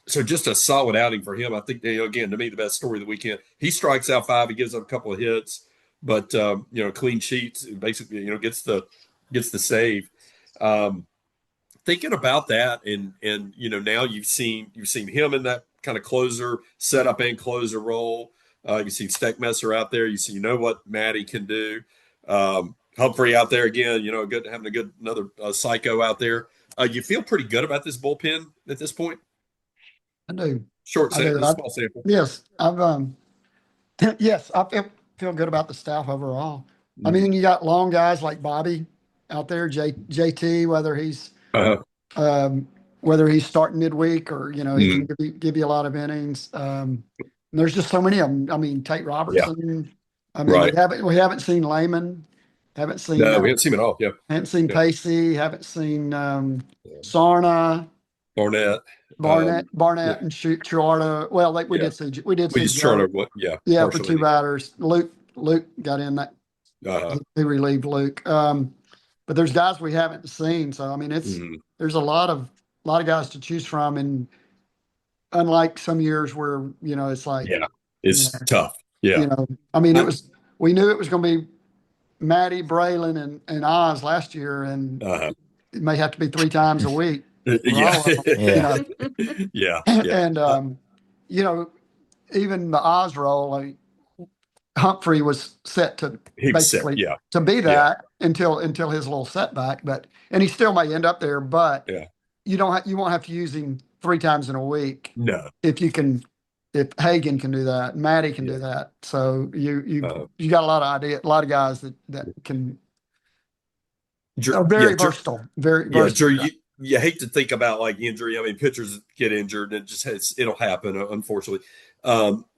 So just a solid outing for him. I think again, to me, the best story of the weekend. He strikes out five, he gives up a couple of hits, but clean sheets, basically, gets the save. Um, Thinking about that, and now you've seen him in that kind of closer setup and closer role. You see Steckmesser out there. What Maddie can do. Humphrey out there again. Having a good another psycho out there. You feel pretty good about this bullpen at this point. I do. Short I do. sample, small sample. Yes, I've yes, I feel good about the staff overall. I Mm. mean, you got long guys like Bobby out there, JT, Uh, um, whether he's starting midweek or he mm. can give you a lot of innings. And there's just so many of them. I mean, Tate Yeah, Robertson. I mean, right. we haven't seen Lehman, haven't seen No, we haven't seen him at all. Yeah, yeah. Pacey, haven't seen Yeah. Sarna. Barnett. Yeah, Barnett and Chiarda. Well, yeah. we did We see just trying Joe. to what? Yeah, Yeah, for partial two inning. batters. Luke got in that. Uh, He relieved Luke. But there's guys we haven't seen. So I mean, mm. there's a lot of guys to choose from, and unlike some years where it's like Yeah, you know it's tough. Yeah. I mean I, we knew it was going to be Matty, Braylon, and Oz last year, and uh, it may have to be three times a week for yeah. all of them. Yeah. Yeah. Yeah. And you know, even the Oz role, like Humphrey was set to He was sick. basically Yeah. to be Yeah. that until his little setback, and he still may end up there, but Yeah. you won't have to use him three times in a week No. if Hagen can do that, Matty can Yeah. do that. So Uh, you got a lot of guys that can are Yeah. very versatile, very Yeah. versatile. Drew, you hate to think about like injury. I mean, pitchers get injured and it'll happen, unfortunately.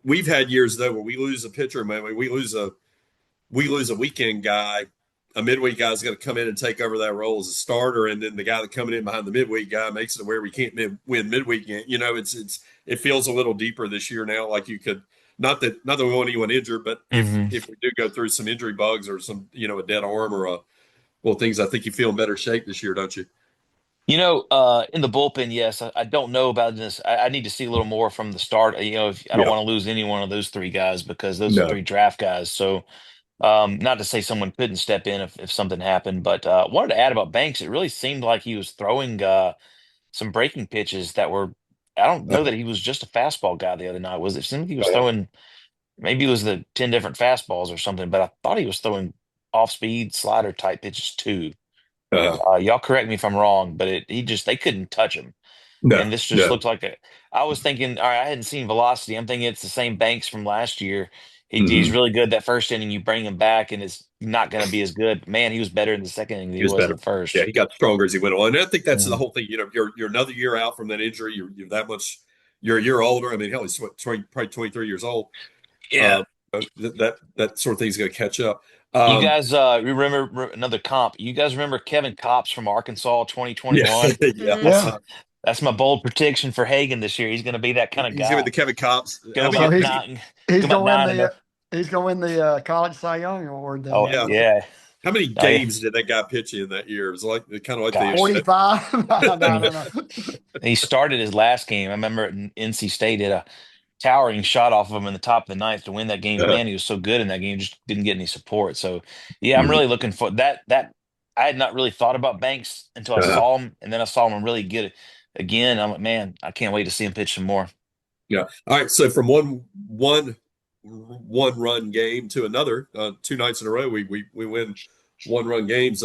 We've had years though where we lose a pitcher, man. We lose a weekend guy. A midweek guy is going to come in and take over that role as a starter, and then the guy that coming in behind the midweek guy makes it where we can't win midweek. It feels a little deeper this year now. Like you could not that we want anyone injured, but Hmm. if we do go through some injury bugs or some a dead arm or things, I think you feel in better shape this year, don't you? In the bullpen, yes, I don't know about this. I need to see a little more from the start. If I don't Yeah. want to lose any one of those three guys because those are No. three draft guys. So, not to say someone couldn't step in if something happened, but wanted to add about Banks. It really seemed like he was throwing some breaking pitches that were. I don't know that he was just a fastball guy the other night. It seemed like he was Uh, throwing. Maybe it was the 10 different fastballs or something, but I thought he was throwing off speed slider type pitches too. uh, Y'all correct me if I'm wrong, but they couldn't touch him. no. And this just No. looked like I was thinking, all right, I hadn't seen velocity. I'm thinking it's the same Banks from last year. He's really good that first inning. You bring him back, and it's not going to be as good. Man, he was better in the second inning than He he was was in better. the first. Yeah, he got stronger as he went on. And I think that's the Mhm. whole thing. You're another year out from that injury. You're that much. You're a year older. I mean, hell, he's probably 23 years old. Yeah. Uh, that sort of thing's going to catch up. You Um, guys remember another comp? You guys remember Kevin Kopps from Arkansas yeah, 2021? yeah. That's Yeah. that's my bold prediction for Hagan this year. He's going to be that kind of He's giving guy. the Kevin Cops. Go I So mean, about he's nine, he's go about gonna win 9-0. the he's gonna win the College Cy Young award then. Oh yeah. yeah, How many oh yeah. games did that guy pitch in that year? It was like kind of like Gosh, 45. I Mm. don't know. He started his last game. I remember at NC State hit a towering shot off of him in the top of the ninth to win that game. uh, Man, he was so good in that game, just didn't get any support. So, yeah, I'm mhm, really looking for that. I had not really thought about Banks until I uh, saw him, and then I saw him really good again. I'm like, man, I can't wait to see him pitch some more. yeah. All right. So from one run game to another, 2 nights in a row, we win 1 run games.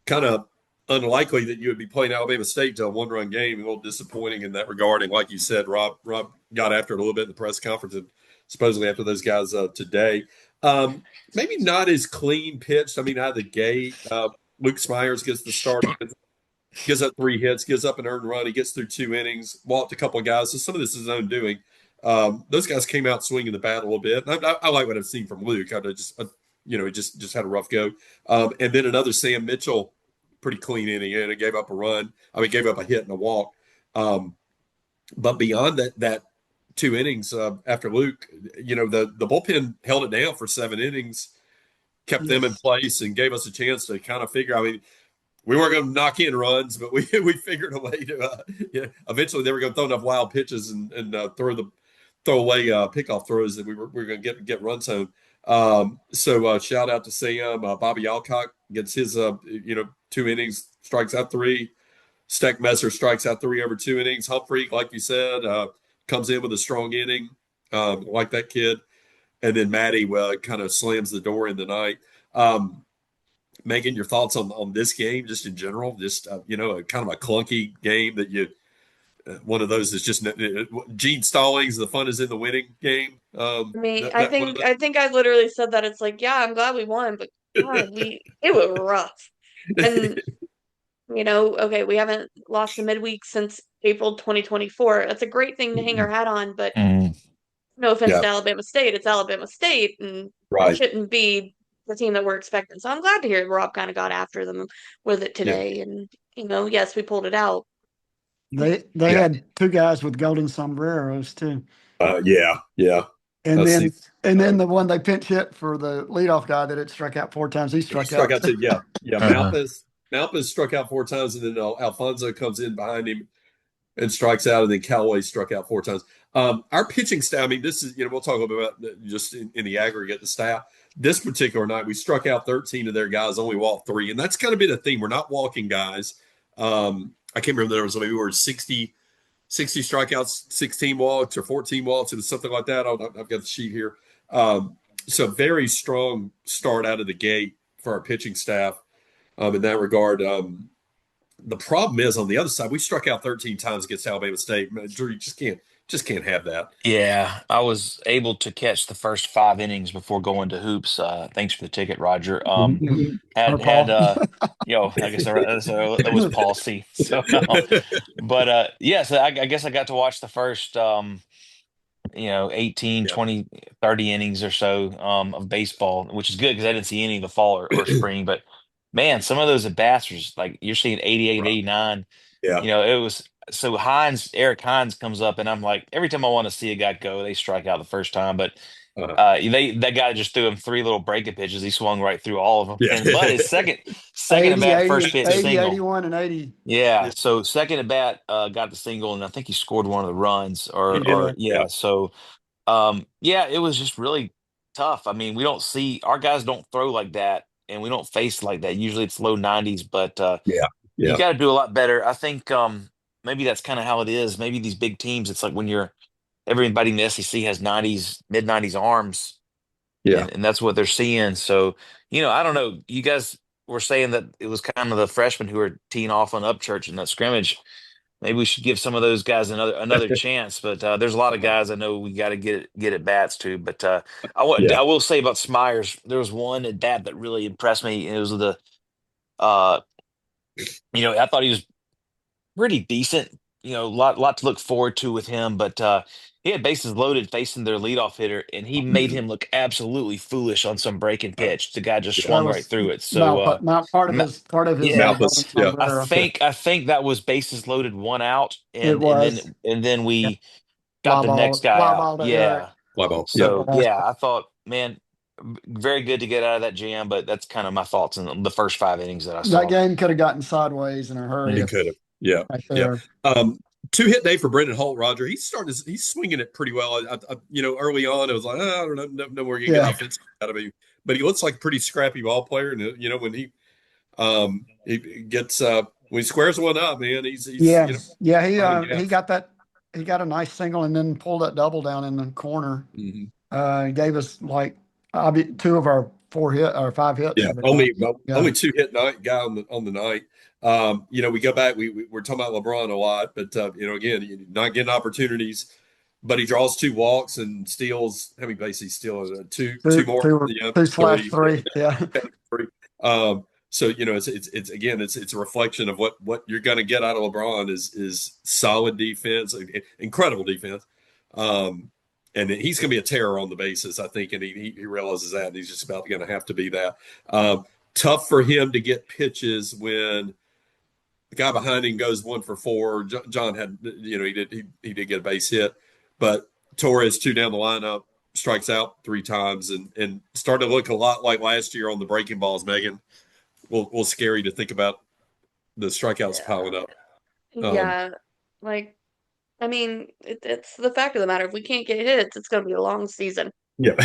Kind of unlikely that you would be playing Alabama State to a 1 run game. A little disappointing in that regard. And like you said, Rob got after it a little bit in the press conference, and supposedly after those guys today. Maybe not as clean pitched. I mean, out of the gate, Luke Smyers gets the start, gives up 3 hits, gives up an earned run. He gets through 2 innings, walked a couple of guys. So some of this is his own doing. Those guys came out swinging the bat a little bit. I like what I've seen from Luke. He just had a rough go. And then another Sam Mitchell, pretty clean inning, and it gave up a run. I mean, gave up a hit and a walk. But beyond that 2 innings after Luke, the bullpen held it down for 7 innings, kept them in Yes. place, and gave us a chance to kind of figure. I mean, we weren't going to knock in runs, but we figured a way to. Eventually, they were going to throw enough wild pitches and throw away pickoff throws that we were going to get runs home. So shout out to Sam. Bobby Alcock gets his 2 innings, strikes out 3. Steck Messer strikes out 3 over 2 innings. Humphrey, like you said, comes in with a strong inning, like that kid, and then Maddie kind of slams the door in the night. Meghan, your thoughts on this game, just in general, just kind of a clunky game that one of those is just Gene Stallings. The fun is in the winning game. I mean, That, that one of I think I literally said that. It's like, yeah, I'm glad we won, but God, it was rough. And okay, we haven't lost a midweek since April 2024. That's a great thing to hang our hat on, but Mm. no offense yeah, to Alabama State, it's Alabama State, and it right, shouldn't be the team that we're expecting. So I'm glad to hear Rob kind of got after them with it yeah, today, and yes, we pulled it out. They yeah, had 2 guys with golden sombreros too. yeah. And See, then the one they pinch hit for the leadoff guy that had struck out 4 times, he he struck struck out out too. too. Yeah. Uh-huh. Malpas struck out 4 times, and then Alfonso comes in behind him and strikes out, and then Callaway struck out 4 times. Our pitching staff, I mean, this is, we'll talk about just in the aggregate, the staff. This particular night, we struck out 13 of their guys, only walked 3. And that's kind of been a theme. We're not walking guys. I can't remember, there was maybe we were 60 strikeouts, 16 walks, or 14 walks, and something like that. I've got the sheet here. So very strong start out of the gate for our pitching staff in that regard. The problem is on the other side, we struck out 13 times against Alabama State. Drew, you just can't have that. Yeah, I was able to catch the first 5 innings before going to hoops. Thanks for the ticket, Roger. Or Had Paul. I guess that was Paul C. So, but yeah, so I guess I got to watch the first 18, Yeah, 20, 30 innings or so of baseball, which is good because I didn't see any of the fall or spring. But man, some of those at bats was like you're seeing 88, right. 89. Yeah, It was so Eric Hines comes up, and I'm like, every time I want to see a guy go, they strike out the first time. But uh, that guy just threw him 3 little breaking pitches. He swung right through all of them. yeah, But his second at 80, bat, 80, first pitch 80, single. 81, and 80. Yeah, yeah. so second at bat got the single, and I think he scored one of the runs. He Or did. Yeah. Yeah, yeah, so yeah, it was just really tough. I mean, we don't see our guys don't throw like that, and we don't face like that. Usually it's low 90s, but yeah, you yeah, got to do a lot better. I think maybe that's kind of how it is. Maybe these big teams, it's like when everybody in the SEC has 90s, mid 90s arms, yeah. and that's what they're seeing. So, I don't know. You guys were saying that it was kind of the freshmen who were teeing off on Upchurch in that scrimmage. maybe we should give some of those guys another chance. But there's a lot of guys I know we got to get at bats to. But Yeah. I will say about Smyers, there was one at bat that really impressed me. It was uh, I thought he was pretty decent. Lot to look forward to with him. But he had bases loaded facing their leadoff hitter, and he made him look absolutely foolish on some breaking pitch. The guy just Yeah. That swung right was through it. So part of his yeah, Malthus. golden Yeah. I sombrero. think I think that was bases loaded, one out, It was and then yeah, we got the next guy fly out. ball to Eric. Yeah. Fly ball. Yep. So yeah, I thought, man, very good to get out of that jam. But that's kind of my thoughts in the first 5 innings that I That saw. game could have gotten sideways in a hurry You if could have. Yeah. right Yeah. there. 2-hit day for Brendan Holt, Roger. He's swinging it pretty well. Early on, it was like, I don't know where you get Yeah. offense out of him, but he looks like a pretty scrappy ball player. And when he gets when he squares one up, man, he's Yeah. yeah. He got that. He got a nice single and then pulled that double down in the corner. Mhm. Gave us like two of our 5 hits. Yeah, of the only night. Yeah. only 2-hit night guy on the night. We go back. We're talking about LeBron a lot, but again, you're not getting opportunities. But he draws 2 walks and steals. How many bases he steals? Two more. Yeah, 2/3. Yeah. three. So it's a reflection of what you're going to get out of LeBron is solid defense, incredible defense. And he's going to be a terror on the bases, I think, and he realizes that, and he's just about going to have to be that. Tough for him to get pitches when the guy behind him goes 1 for 4. John had, he did get a base hit, but Torres 2 down the lineup, strikes out 3 times, and started to look a lot like last year on the breaking balls. Megan, well, scary to think about the strikeouts piling up. Yeah, like I mean, it's the fact of the matter. If we can't get hits, it's going to be a long season. Yeah,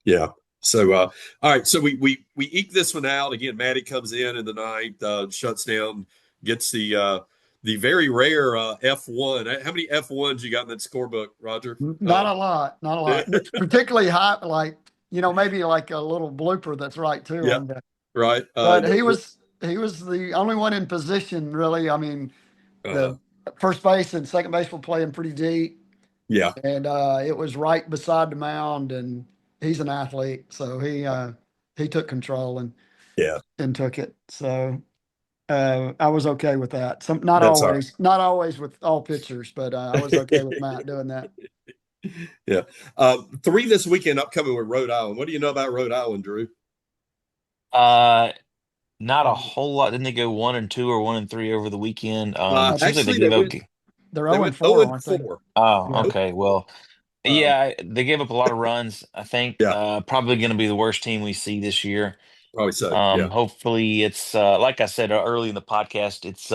yeah. So, all right. So we eke this one out again. Maddie comes in the ninth, shuts down, gets the very rare F1. How many F1s you got in that scorebook, Roger? Not a lot. It's particularly hot, like maybe like a little blooper that's right to Yeah. him. Right. But he was the only one in position, really. I mean, the first base and second base were playing pretty deep. Yeah. And it was right beside the mound, and he's an athlete, so he took control and took it. So I was okay with that. Not always with all pitchers, but I was okay with Matt doing that. Yeah. 3 this weekend upcoming with Rhode Island. What do you know about Rhode Island, Drew? Not a whole lot. Didn't they go 1-2 or 1-3 over the weekend? Seems like Actually, they gave up. They're They 0 went 4, 0 aren't they? 4. Oh, okay. Well, yeah, they gave up a lot of runs. I think Yeah. probably going to be the worst team we see this year. Probably so. Yeah. Hopefully it's like I said early in the podcast, it's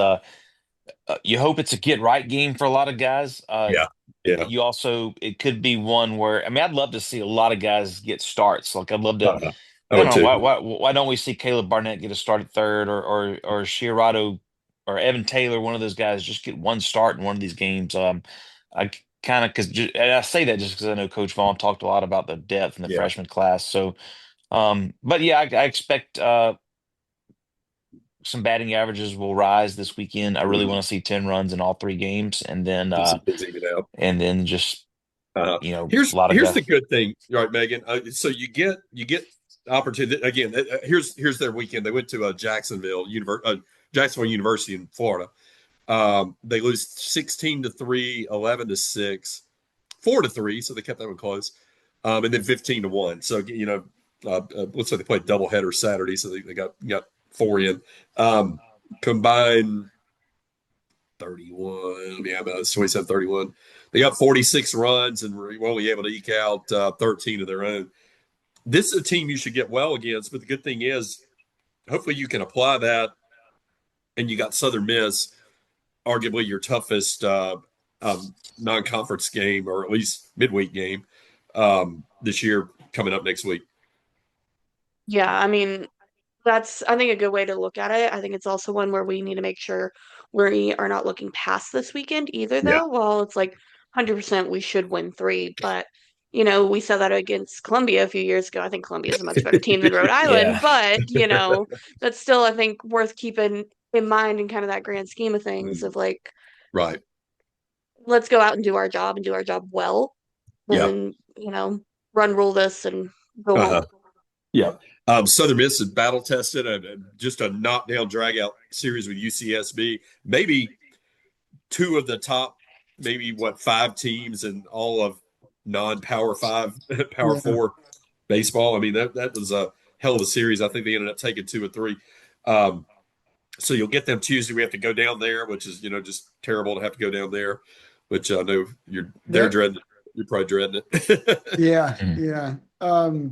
you hope it's a get right game for a lot of guys. Yeah. You also, it could be one where, I mean, I'd love to see a lot of guys get starts. Like I'd love to, I I would don't know, too. why don't we see Caleb Barnett get a start at third, or Shirado or Evan Taylor, one of those guys, just get one start in one of these games. I kind of, and I say that just because I know Coach Vaughn talked a lot about the depth in the freshman class. So, but yeah, I expect some batting averages will rise this weekend. I really want to see 10 runs in all 3 games, and then and then just here's a lot of here's guys. the good thing, right, Megan? So you get opportunity again. Here's their weekend. They went to Jacksonville University in Florida. They lose 16-3, 11-6, 4-3, so they kept that one close, and then 15-1. So looks like they played doubleheader Saturday, so they got 4 in. Combined 31. Yeah, about 27-31. They got 46 runs and were only able to eke out 13 of their own. This is a team you should get well against, but the good thing is, hopefully you can apply that. And you got Southern Miss, arguably your toughest non-conference game, or at least midweek game this year, coming up next week. Yeah, I mean, that's, I think, a good way to look at it. I think it's also one where we need to make sure we are not looking past this weekend either, though. Well, it's like 100% we should win 3, but we said that against Columbia a few years ago. I think Columbia is a much better team than Rhode Island, but that's still, I think, worth keeping in mind in kind of that grand scheme of things of like, Right. let's go out and do our job and do our job well, Yeah. and run rule this and go Uh-huh. home. Yeah. Southern Miss is battle tested, just a knockdown drag out series with UCSB. Maybe two of the top, maybe what, five teams in all of non-power five, power Yeah. four baseball. I mean, that was a hell of a series. I think they ended up taking 2 or 3. So you'll get them Tuesday. We have to go down there, which is, just terrible to have to go down there, which I know they're That, dreading it. You're probably dreading it. yeah, Mhm. yeah.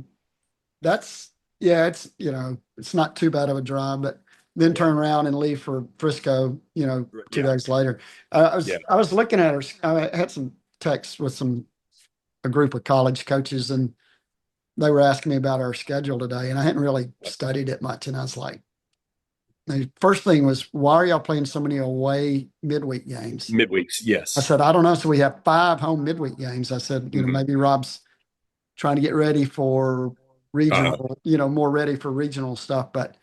That's it's not too bad of a drive, but then Yeah. turn around and leave for Frisco, two Yeah. days later. I was Yeah. I was looking at her. I had some texts with a group of college coaches, and they were asking me about our schedule today, and I hadn't really studied it much. And I was like, the first thing was, why are y'all playing so many away midweek games? Midweeks. I Yes. said, I don't know. So we have 5 home midweek games. I said, Mhm. maybe Rob's trying to get ready for Uh-huh. regional, more ready for regional stuff. But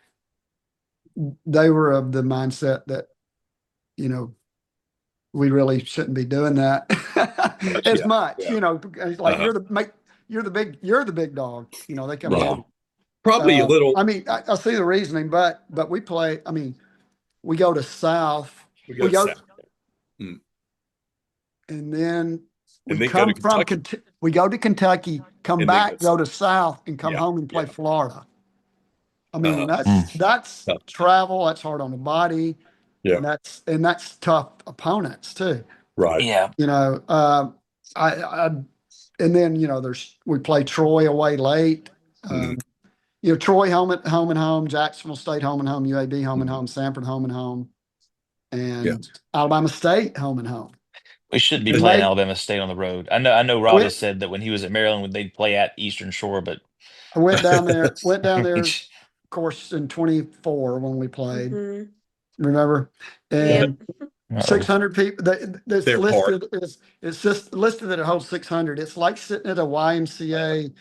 they were of the mindset that, you know, we really shouldn't be doing that as Yeah. much, Yeah. because like Uh-huh. you're the big dog. They come Uh-huh. in. Probably a little. I mean, I see the reasoning, but we play. I mean, we go to South, We go we to go, South. Mm. and then we And then go to come from Kentucky. We go to Kentucky, come And then back, go to South, and come yeah. home and play Yeah. Florida. I mean, Uh-huh. that's Tough. travel. That's hard on the body, Yeah. and that's tough opponents too. Right. Yeah. You know, I and then we play Troy away late. Mhm. Troy home and home, Jacksonville State home and home, UAB home and Mhm. home, Sanford home and home, Yeah. and Alabama State home and home. We should be We playing may Alabama State on the road. I know Rod went has said that when he was at Maryland, they'd play at Eastern Shore, but I went down there, of course, in 24 when we played. Hmm. Remember, Yep. and uh-oh. 600 people. That's They're hard. listed is it's just listed that it holds 600. It's like sitting at a YMCA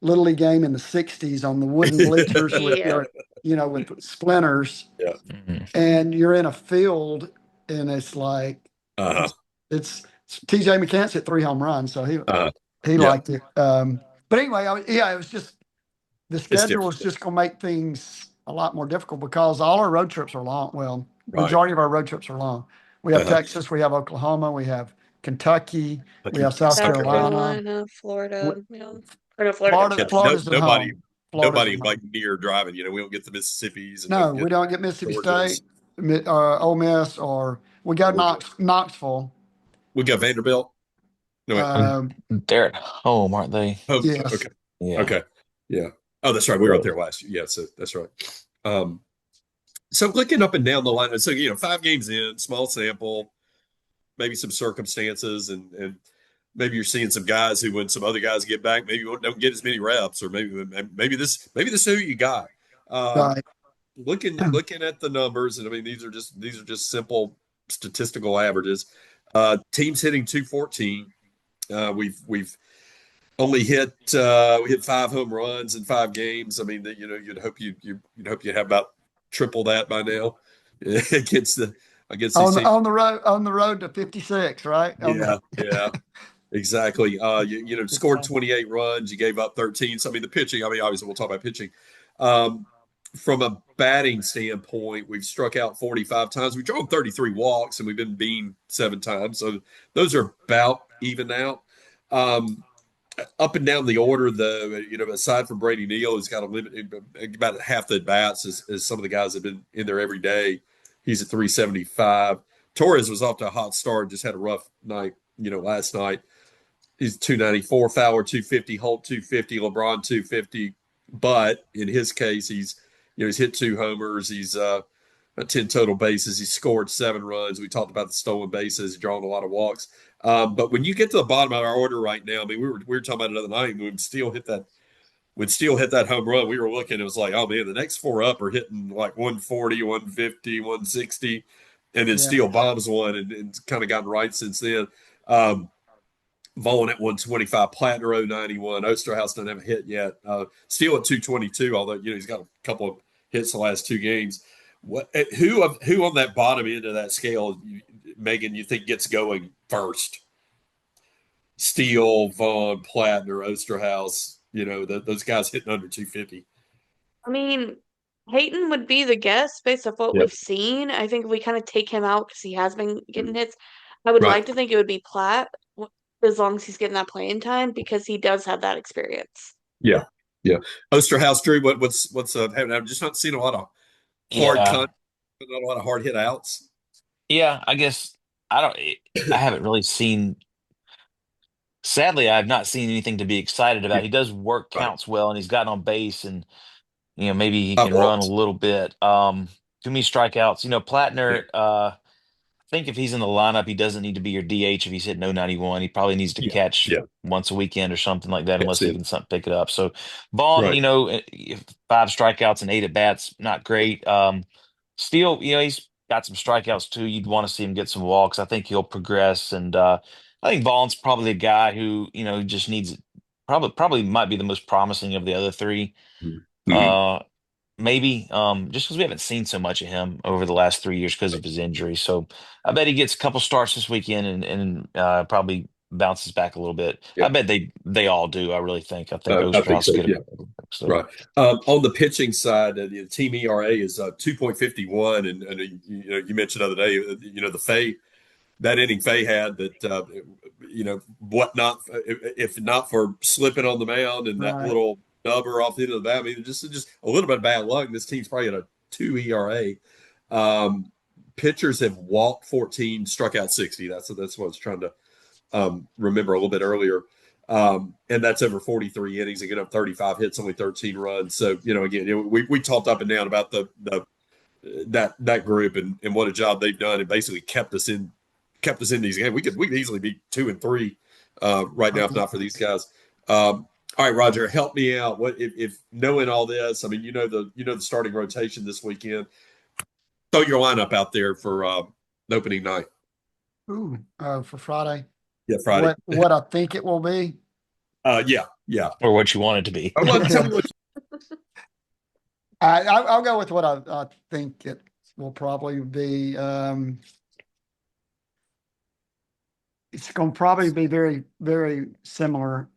little league game in the 60s on the wooden bleachers with Yeah. with splinters, Yeah. Mhm. and you're in a field, and it's like Uh-huh. it's TJ McCants hit 3 home runs, so he Uh-huh. he Yeah. liked it. But anyway, it was just the It's schedule was different. just going to make things a lot more difficult because all our road trips are long. Well, Right. majority of our road trips are long. We have Uh-huh. Texas, we have Oklahoma, we have Kentucky, we Okay. have South South Carolina. Carolina, We- Florida. Yeah. Or no, Florida comes Yeah. first. Florida's at Nobody. home. Florida's Nobody at like home. near driving. We don't get the Mississippis and No, don't we get don't get Mississippi Georgias. State, Ole Miss, or we got Georgia. Knoxville. We got Vanderbilt. No wait. Um, They're at home, aren't they? Oh, yes, okay. Yeah. Okay. Yeah. Oh, that's right. We were up there last year. Yeah. So that's right. Um, so looking up and down the line. So 5 games in, small sample, maybe some circumstances, and maybe you're seeing some guys who, when some other guys get back, maybe don't get as many reps, or maybe this is who you got. Um, right. looking at the numbers, and I mean these are just simple statistical averages. Teams hitting 214. We've only hit we hit 5 home runs in 5 games. I mean, you'd hope you'd hope you'd have about triple that by now against these teams. On the road to 56, right? Yeah, exactly. Scored Yeah. 28 runs. You gave up 13. So I mean, the pitching. I mean, obviously we'll talk about pitching. Um, from a batting standpoint, we've struck out 45 times. We drove 33 walks, and we've been beaten 7 times. So those are about even out. Um, Up and down the order, aside from Brady Neal, who's got a limit about half the at bats as some of the guys have been in there every day. He's at 375. Torres was off to a hot start, just had a rough night, last night. He's 294, Fowler 250, Holt 250, LeBron 250. But in his case, he's hit 2 homers. He's 10 total bases. He scored 7 runs. We talked about the stolen bases, drawn a lot of walks. But when you get to the bottom of our order right now, I mean, we were talking about it the other night. We'd still hit that home run. We were looking. It was like, oh man, the next 4 up are hitting like 140, 150, 160, and then Yeah. Steele bombs one, and kind of gotten right since then. Vaughn at 125, Plattner 091, Osterhouse doesn't have a hit yet. Steele at 222, although he's got a couple of hits the last 2 games. Who on that bottom end of that scale, Megan, you think gets going first? Steele, Vaughn, Plattner, Osterhaus, those guys hitting under 250. I mean, Hayton would be the guess based off what Yep. we've seen. I think if we kind of take him out because he has been getting hits, I would Right. like to think it would be Platt as long as he's getting that playing time because he does have that experience. Yeah. Yeah. Osterhaus, Drew, what's happening? I'm just not seeing a lot of hard Yeah. content, not a lot of hard hit outs. Yeah, I guess I haven't really seen, sadly, I've not seen anything to be excited about. He does work Right. counts well and he's gotten on base and, maybe he Five can run a walks. little bit. Too many strikeouts. Yeah. Plattner, I think if he's in the lineup, he doesn't need to be your DH if he's hitting 091. He probably needs to Yeah. catch Yeah. once a weekend or something like that, That's unless he it. can pick it up. So Vaughn, Right. if 5 strikeouts and 8 at bats, not great. Steele, he's got some strikeouts too. You'd want to see him get some walks. I think he'll progress, and I think Vaughn's probably a guy who just needs probably might be the most promising of the other three. Mm-hmm. Uh, Maybe, just because we haven't seen so much of him over the last 3 years because of his injury. So I bet he gets a couple starts this weekend and probably bounces back a little bit. Yeah. I bet they all do. I really think. I think I think Osterhaus so. will get Yeah. a so. Right. On the pitching side, the team ERA is 2.51, and you mentioned the other day, the Fay that inning Fay had that, what not if not for slipping on the mound and that Right. little nubber off the end of the bat. I mean, just a little bit of bad luck. This team's probably at a 2 ERA. Pitchers have walked 14, struck out 60. That's what I was trying to remember a little bit earlier. And that's over 43 innings. They get up 35 hits, only 13 runs. So, again, we talked up and down about that group and what a job they've done and basically kept us in these games. We could easily be 2-3 right now if not for these guys. All right, Roger, help me out. What if knowing all this? I mean, the starting rotation this weekend. Throw your lineup out there for the opening night. Ooh, for Friday. Yeah, Friday. What I think it will be. Yeah. Or what you want it to be. Tell me what I'll go with what I think it will probably be. It's going to probably be very, very similar.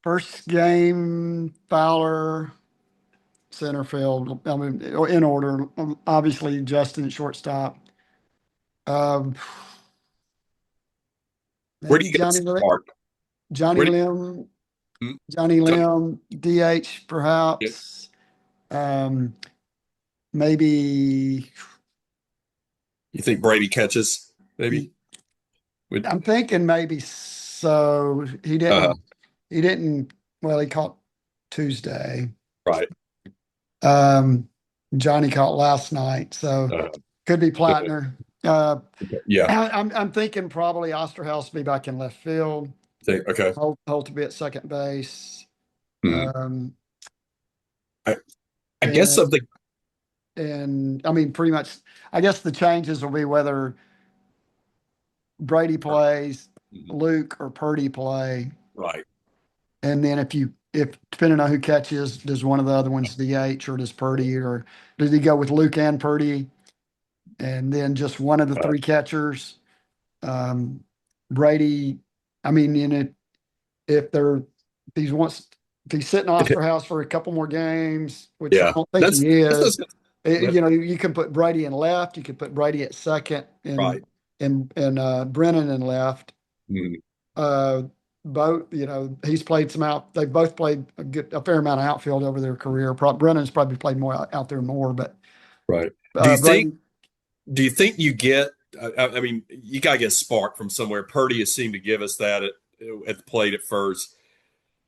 First game, Fowler, center field. I mean, in order. Obviously, Justin at shortstop. Where do you get Spark? Johnny Lim, Johnny Lim, DH perhaps. Maybe. You think Brady catches? Maybe. I'm thinking maybe so. He didn't. He didn't. Well, he caught Tuesday. Right. Johnny caught last night, so could be Plattner. Yeah. I'm thinking probably Osterhaus will be back in left field. Okay. Holt to be at second base. I guess something. And I mean, pretty much. I guess the changes will be whether Brady plays, Luke or Purdy play. Right. And then if depending on who catches, does one of the other ones DH or does Purdy, or does he go with Luke and Purdy? And then just one of the three catchers. Brady, I mean, if he's sitting Osterhaus for a couple more games, which I don't think he is. You can put Brady in left, you could put Brady at second, and Brennan in left. Both, he's played some out. They both played a fair amount of outfield over their career. Brennan's probably played more out there more, but right. Do you think you get? I mean, you gotta get spark from somewhere. Purdy has seemed to give us that at the plate at first.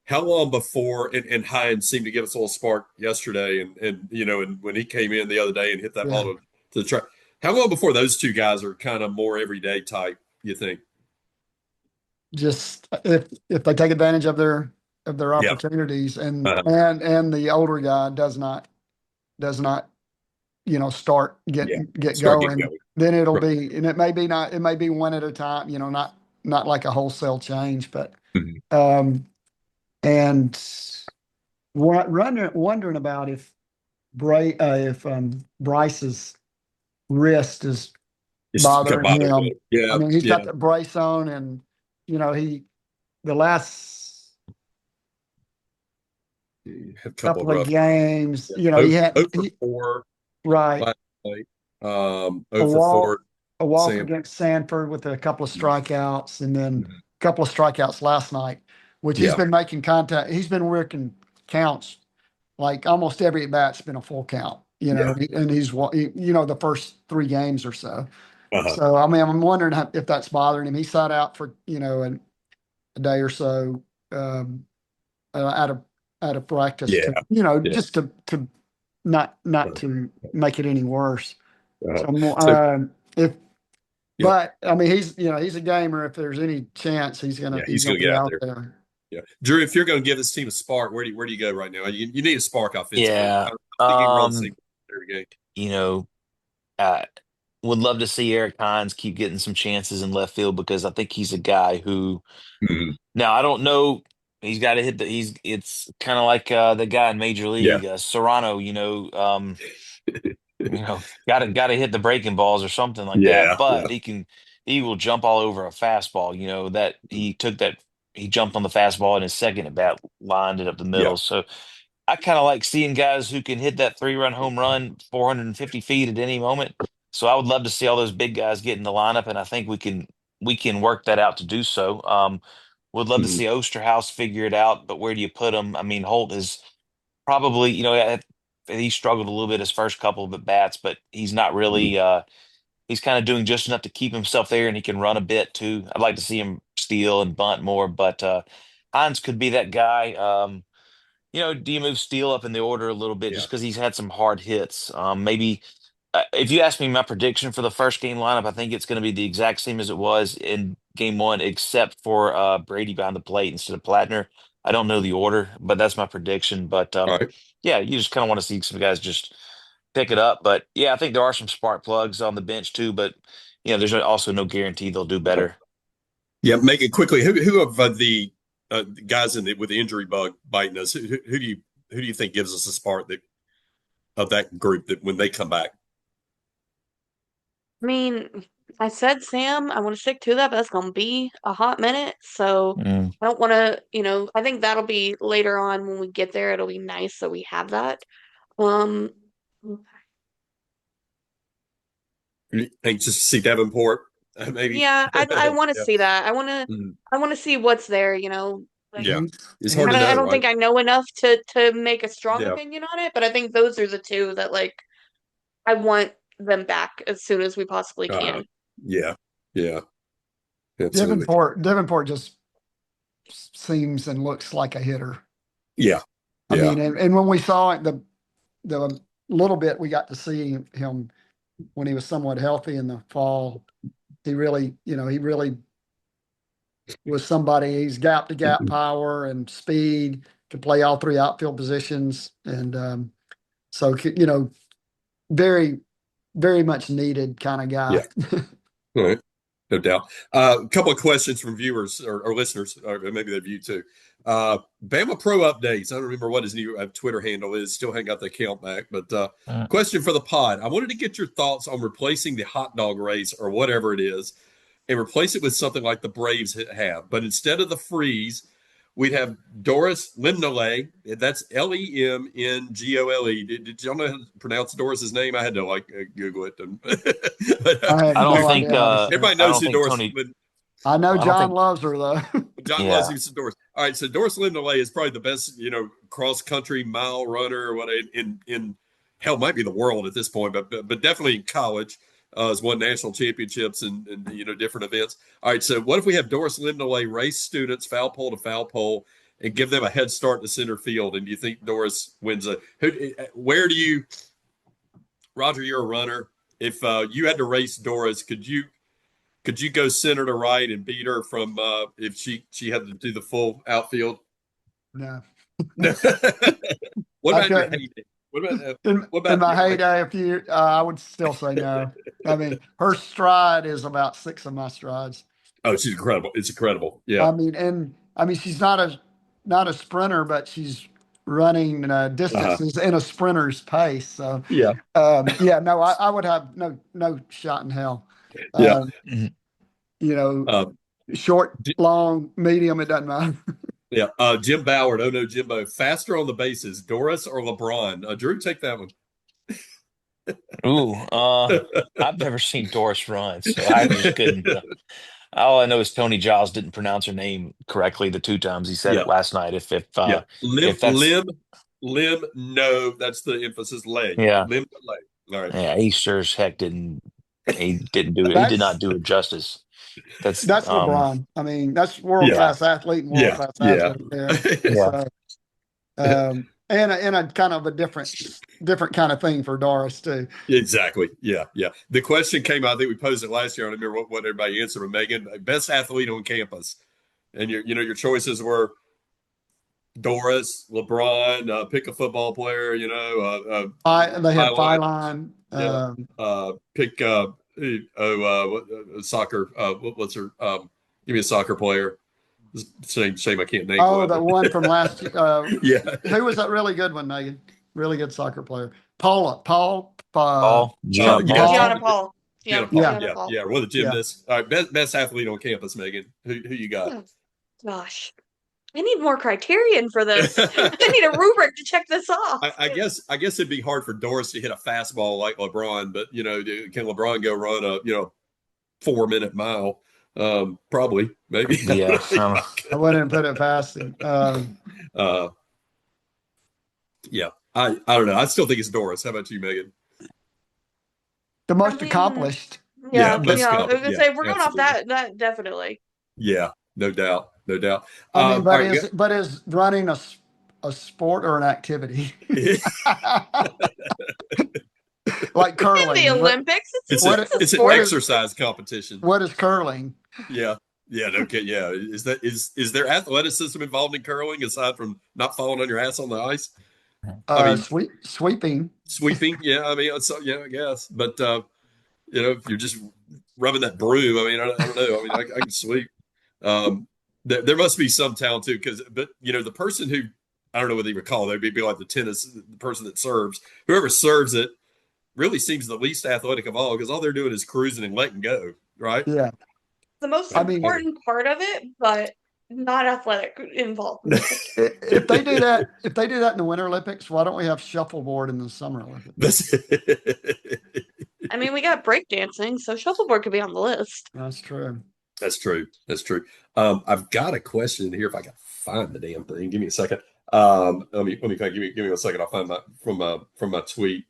How long before and Hines seemed to give us a little spark yesterday, and when he came in the other day and hit that ball to the track. How long before those two guys are kind of more everyday type? You think? Just if they take advantage of their opportunities, and the older guy does not start going, then it'll be, and it may be one at a time, not like a wholesale change, but and wondering about Bryce's wrist is It's got bothering bothered. him. I Yeah, mean, he's got yeah. the brace on, and he the last Had a couple of couple of rough. games, Yeah. he Oh, had oh for 4 right last night. a 0 for walk 4 a walk Sam. against Sanford with a couple of strikeouts, and then a couple of strikeouts last night, which he's Yeah. been making contact. He's been working counts like almost every at bat's been a full count, Yeah. and the first 3 games or so. Uh-huh. So I mean, I'm wondering if that's bothering him. He sat out for a day or so out of practice Yeah. to Yeah. just to not to make it any worse. Uh-huh. So So if yeah, but I mean he's a gamer. If there's any chance he's yeah, gonna he's he's gonna gonna get be out out there. there. Yeah. Drew, if you're gonna give this team a spark, where do you go right now? You need a spark offensively. Yeah. I don't think you can run the same every game. You know, I would love to see Eric Hines keep getting some chances in left field because I think he's a guy who Mhm. now I don't know. He's got to hit the. It's kind of like the guy in Major Yeah. League, Serrano. Got to hit the breaking balls or something like that. Yeah. But Yeah. he will jump all over a fastball. That he jumped on the fastball in his second at bat, lined it up the Yeah. middle. So I kind of like seeing guys who can hit that 3-run home run 450 feet at any moment. So I would love to see all those big guys get in the lineup, and I think we can work that out to do so. Would love to Mhm. see Osterhouse figure it out, but where do you put him? I mean, Holt is probably, he struggled a little bit his first couple of at bats, but he's not Mhm. really. He's kind of doing just enough to keep himself there, and he can run a bit too. I'd like to see him steal and bunt more, but Hines could be that guy. Do you move Steele up in the order a little bit Yeah. just because he's had some hard hits? Maybe if you ask me my prediction for the first game lineup, I think it's going to be the exact same as it was in game one, except for Brady behind the plate instead of Plattner. I don't know the order, but that's my prediction. But All right. yeah, you just kind of want to see some guys just pick it up. But yeah, I think there are some spark plugs on the bench too. But there's also no guarantee they'll do Uh-huh. better. Yeah, make it quickly. Who of the guys with the injury bug biting us? Who do you think gives us a spark of that group that when they come back? I mean, I said Sam, I want to stick to that, but that's gonna be a hot minute. So Mm. I don't want to, I think that'll be later on when we get there. It'll be nice that we have that. Um, You think just see Davenport, maybe? yeah, I want to Yeah. see that. Mhm. I want to see what's there. Like Yeah. He's It's hard to he's I know, don't right? think I know enough to make a strong Yeah. opinion on it, but I think those are the two that like I want them back as soon as we possibly Uh-huh. can. Yeah. Yeah. Absolutely. Davenport just seems and looks like a hitter. Yeah. I Yeah. mean, and when we saw it, the little bit we got to see him when he was somewhat healthy in the fall, he really was somebody. He's gap to gap Mhm. power and speed, can play all 3 outfield positions, and so very very much needed kind of guy. Yeah. All right. No doubt. A couple of questions from viewers or listeners, or maybe they're you too. Bama Pro updates. I don't remember what his new Twitter handle is. Still haven't got the account back. But question for the pod. I wanted to get your thoughts on replacing the hot dog race or whatever it is and replace it with something like the Braves have. But instead of the freeze, we'd have Doris Limnole. That's Lemngole. Did y'all know how to pronounce Doris's name? I had to Google it. I have I don't no think idea how to say it. Everybody I knows don't who think Doris. Tony. I know I don't John think. loves her though. John loves Yeah. him some Doris. All right, so Doris Limnole is probably the best, cross country mile runner or what in hell might be the world at this point, but definitely in college. Has won national championships and different events. All right, so what if we have Doris Limnole race students foul pole to foul pole and give them a head start to center field? And do you think Doris wins where do you, Roger? You're a runner. If you had to race Doris, could you go center to right and beat her from if she had to do the full outfield? No, What I about your couldn't. heyday? What about what In about my your like? heyday, I would still say no. I mean, her stride is about 6 of my strides. Oh, she's incredible. It's incredible. Yeah. I mean, she's not a sprinter, but she's running distances in a sprinter's pace. So Yeah. no, I would have no shot in hell. Yeah. Mhm. You know, Um, short, d- long, medium, it doesn't matter. yeah. Jim Ballard. Oh no, Jimbo. Faster on the bases, Doris or LeBron? Drew, take that one. Ooh, I've never seen Doris run, so I just couldn't. All I know is Tony Giles didn't pronounce her name correctly the 2 times he said Yeah. it last night. Yeah. If that's Limb. No, that's the emphasis. Leg. yeah, Limb. Leg. All right. yeah, he sure as heck didn't. He didn't do it. He did not That's do it justice. That's that's LeBron. I mean, that's world Yeah. class athlete and world Yeah. class Yeah. athlete there. yeah. So, and a kind of a different kind of thing for Doris too. Exactly. Yeah. Yeah. The question came out. I think we posed it last year. I don't remember what everybody answered. But Megan, best athlete on campus, and your choices were Doris, LeBron, pick a football player. They had Highline. Phyline. Yeah. Pick soccer. What's her? Give me a soccer player. Shame I can't name Oh, one. the one from last year. Yeah. Who was that really good one, Megan? Really good soccer player. Paul. Paul, Gianna Yeah. Paul. Gianna Paul. Gianna Yeah, Paul. Yeah. Yeah. Paul. Yeah. One of the Yeah. gymnasts. All right. Best athlete on campus, Megan. Who you got? Oh, gosh. I need more criterion for this. I need a rubric to check this off. I guess it'd be hard for Doris to hit a fastball like LeBron, but can LeBron go run a 4-minute mile? Probably, maybe. Yeah, I wouldn't put it past him. Yeah. I don't know. I still think it's Doris. How about you, Megan? The most I mean, accomplished. Yeah, best I was accomplished. gonna Yeah, say if we're going off absolutely. that definitely. Yeah, no doubt, no doubt. I mean, All right, but is running a sport or an activity like In curling? the Olympics, it's What- a it's an what is- exercise competition. What is curling? Yeah. Yeah, okay, yeah. Is there athleticism involved in curling aside from not falling on your ass on the ice? I mean, Sweeping. sweeping, yeah. I mean, I guess. But if you're just rubbing that broom, I mean, I don't know. I mean, I can sweep. There must be some talent too, but the person who I don't know what they would call it, they'd be like the person that serves. Whoever serves it really seems the least athletic of all because all they're doing is cruising and letting go, right? Yeah. the most I mean- important part of it, but not athletic involved. If they do that in the Winter Olympics, why don't we have shuffleboard in the Summer Olympics? I mean, we got breakdancing, so shuffleboard could be on the list. That's true. That's true. That's true. I've got a question here. If I can find the damn thing, give me a second. Let me give me 1 second. I'll find from my tweet.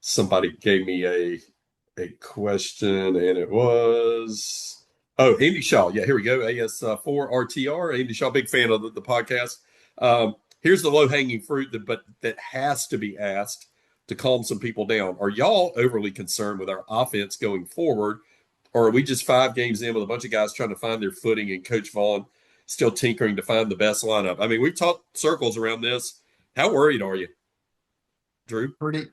Somebody gave me a question, and it was Andy Shaw. Yeah, here we go. AS4RTR. Andy Shaw, big fan of the podcast. Here's the low hanging fruit that has to be asked to calm some people down. Are y'all overly concerned with our offense going forward? Or are we just 5 games in with a bunch of guys trying to find their footing and Coach Vaughn still tinkering to find the best lineup? I mean, we've talked circles around this. How worried are you, Drew? Pretty.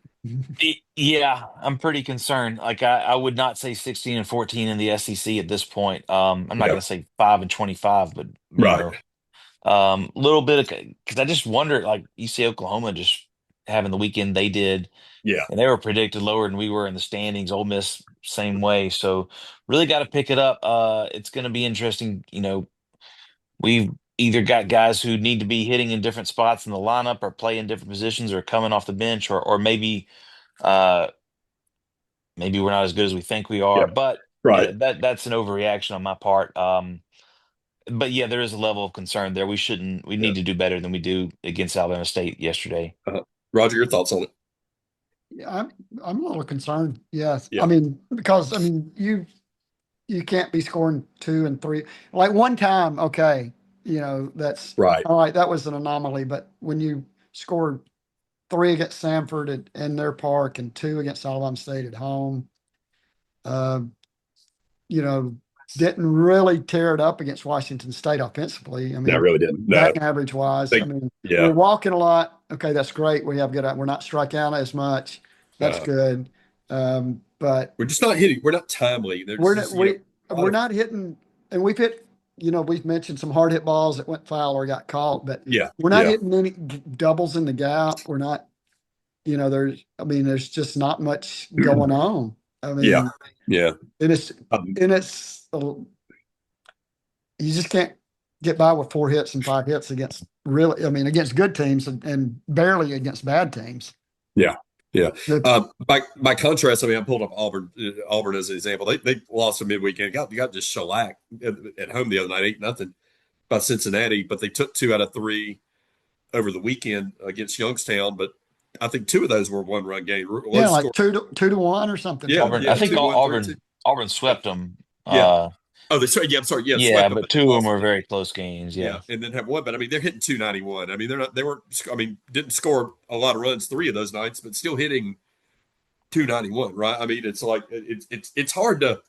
yeah. I'm pretty concerned. Like I would not say 16-14 in the SEC at this point. I'm not going to say 5-25, but little bit of because I just wonder. Like you see Oklahoma just having the weekend they did. Yeah. And they were predicted lower than we were in the standings. Ole Miss, same way. So really got to pick it up. It's going to be interesting. We've either got guys who need to be hitting in different spots in the lineup or play in different positions or coming off the bench or maybe maybe we're not as good as we think we are. Yeah. But Right. that's an overreaction on my part. But yeah, there is a level of concern there. We need to do better than we do against Alabama State yesterday. Roger, your thoughts on it? Yeah, I'm a little concerned. Yes. Yeah. I mean, because you can't be scoring 2 and 3. Like one time, okay, that's Right. all right. That was an anomaly, but when you scored 3 against Samford in their park and 2 against Alabama State at home, didn't really tear it up against Washington State offensively. I mean, really didn't. No. batting average wise, we're walking a lot. Okay, that's great. We're not striking out as much. That's good. But we're just not hitting. We're not timely. we're not hitting, and we've hit we've mentioned some hard hit balls that went foul or got caught, but Yeah, we're not yeah, hitting any doubles in the gap. We're not, there's just not much going on. I yeah, mean, yeah. and it's, Um, and it's, you just can't get by with 4 hits and 5 hits against against good teams and barely against bad teams. yeah, yeah. The, By contrast, I mean, I pulled up Auburn as an example. They lost a midweekend, got just shellacked at home the other night, 8-0 by Cincinnati, but they took 2 out of 3 over the weekend against Youngstown. But I think 2 of those were 1-run game, low yeah, like score. 2-1 or something to Yeah, them. Auburn, I yeah, think 2-1, 3-2. Auburn swept them. Yeah. Oh, they sorry. Yeah, I'm sorry. Yeah, Yeah, swept them, but but they two of them lost were them. very close games. Yeah, Yeah. and then have one, but I mean, they're hitting 291. I mean, they're not. They weren't. I mean, didn't score a lot of runs 3 of those nights, but still hitting 291. Right. I mean, it's like it's hard to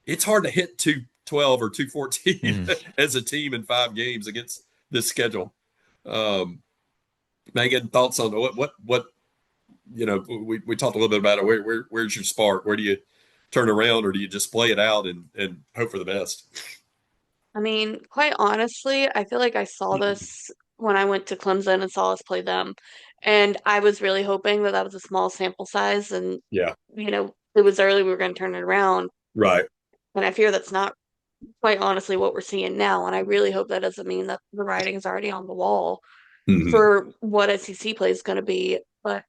hit 212 or 214 Mhm. as a team in 5 games against this schedule. Um, Megan, thoughts on what we talked a little bit about it. Where's your spark? Where do you turn around, or do you just play it out and hope for the best? I mean, quite honestly, I feel like I saw this when I went to Clemson and saw us play them. And I was really hoping that that was a small sample size and, Yeah. it was early, we were going to turn it around. Right. And I fear that's not quite honestly what we're seeing now. And I really hope that doesn't mean that the writing is already on the wall Hmm. for what SEC play is going to be. But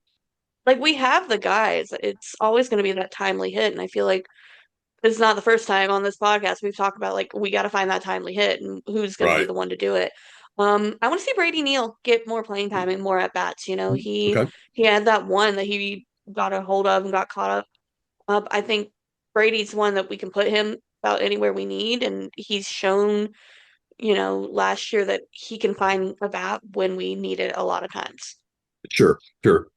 like we have the guys, it's always going to be that timely hit. And I feel like this is not the first time on this podcast we've talked about like we got to find that timely hit and who's going to be Right. the one to do it. I want to see Brady Neal get more playing time and more at bats. Okay. He had that one that he got a hold of and got caught up. I think Brady's one that we can put him about anywhere we need, and he's shown, last year that he can find a bat when we need it a lot of times. Sure. Sure.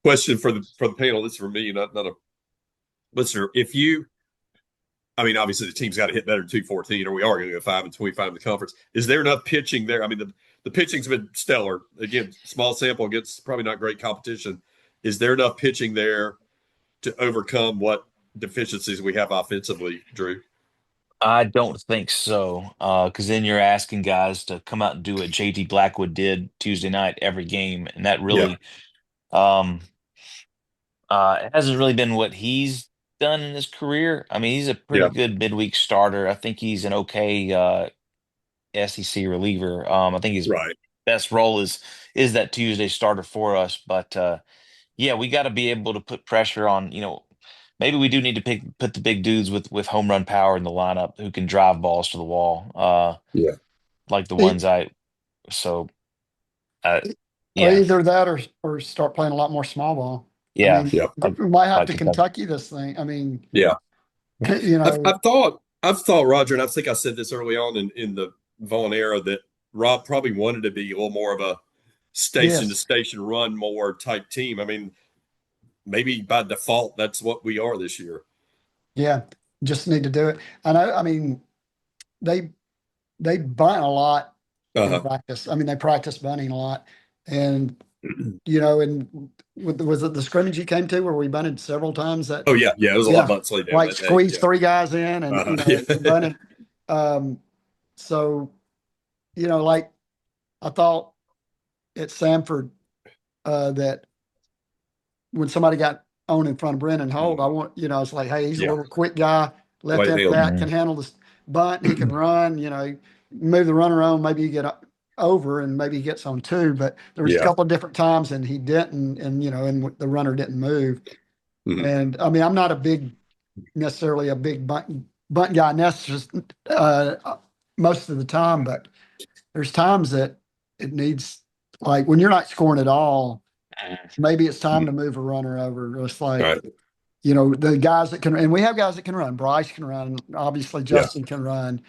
Question for the panel. This is for me, not a listener. I mean, obviously the team's got to hit better than 214, or we are going to go 5-25 in the conference. Is there enough pitching there? I mean, the pitching's been stellar. Again, small sample against probably not great competition. Is there enough pitching there to overcome what deficiencies we have offensively, Drew? I don't think so. Because then you're asking guys to come out and do what JT Blackwood did Tuesday night every game, and that Yeah. really um it hasn't really been what he's done in his career. I mean, he's a pretty Yeah. good midweek starter. I think he's an okay SEC reliever. I think his Right. best role is that Tuesday starter for us. But yeah, we got to be able to put pressure on. Maybe we do need to put the big dudes with home run power in the lineup who can drive balls to the wall. Yeah. Like the E- ones I so uh, yeah, Either that or start playing a lot more small ball. I yeah, mean, Yeah. we might have like to Kentucky. Kentucky this thing. I mean, Yeah. you know, I've thought, Roger, and I think I said this early on in the Vaughn era, that Rob probably wanted to be a little more of a station to yes, station run more type team. I mean, maybe by default that's what we are this year. yeah, just need to do it. I know. I mean, they they bunt a lot in Uh-huh. practice. I mean, they practice bunting a lot, and and was it the scrimmage you came to where we bunted several times? That Oh yeah, yeah. It was a lot of yeah, butts laid down like that day. squeeze Yeah. 3 guys in, and Yeah. bunted. Um, so like I thought at Sanford that when somebody got on in front of Brennan Holt, I want, it's like, hey, he's a Yeah. little quick guy, White left-handed nailed. bat, Mhm. can handle this bunt, he can run, move the runner on, maybe you get over and maybe he gets on 2, but there was a Yeah. couple of different times and he didn't, and the runner didn't move. Mhm. And I mean, I'm not necessarily a big bunt guy necessarily, most of the time, but there's times that it needs, like when you're not scoring at all, maybe it's time to move a runner over. It's All like, right. the guys that can, and we have guys that can run. Bryce can run. Obviously, Yeah. Justin can run.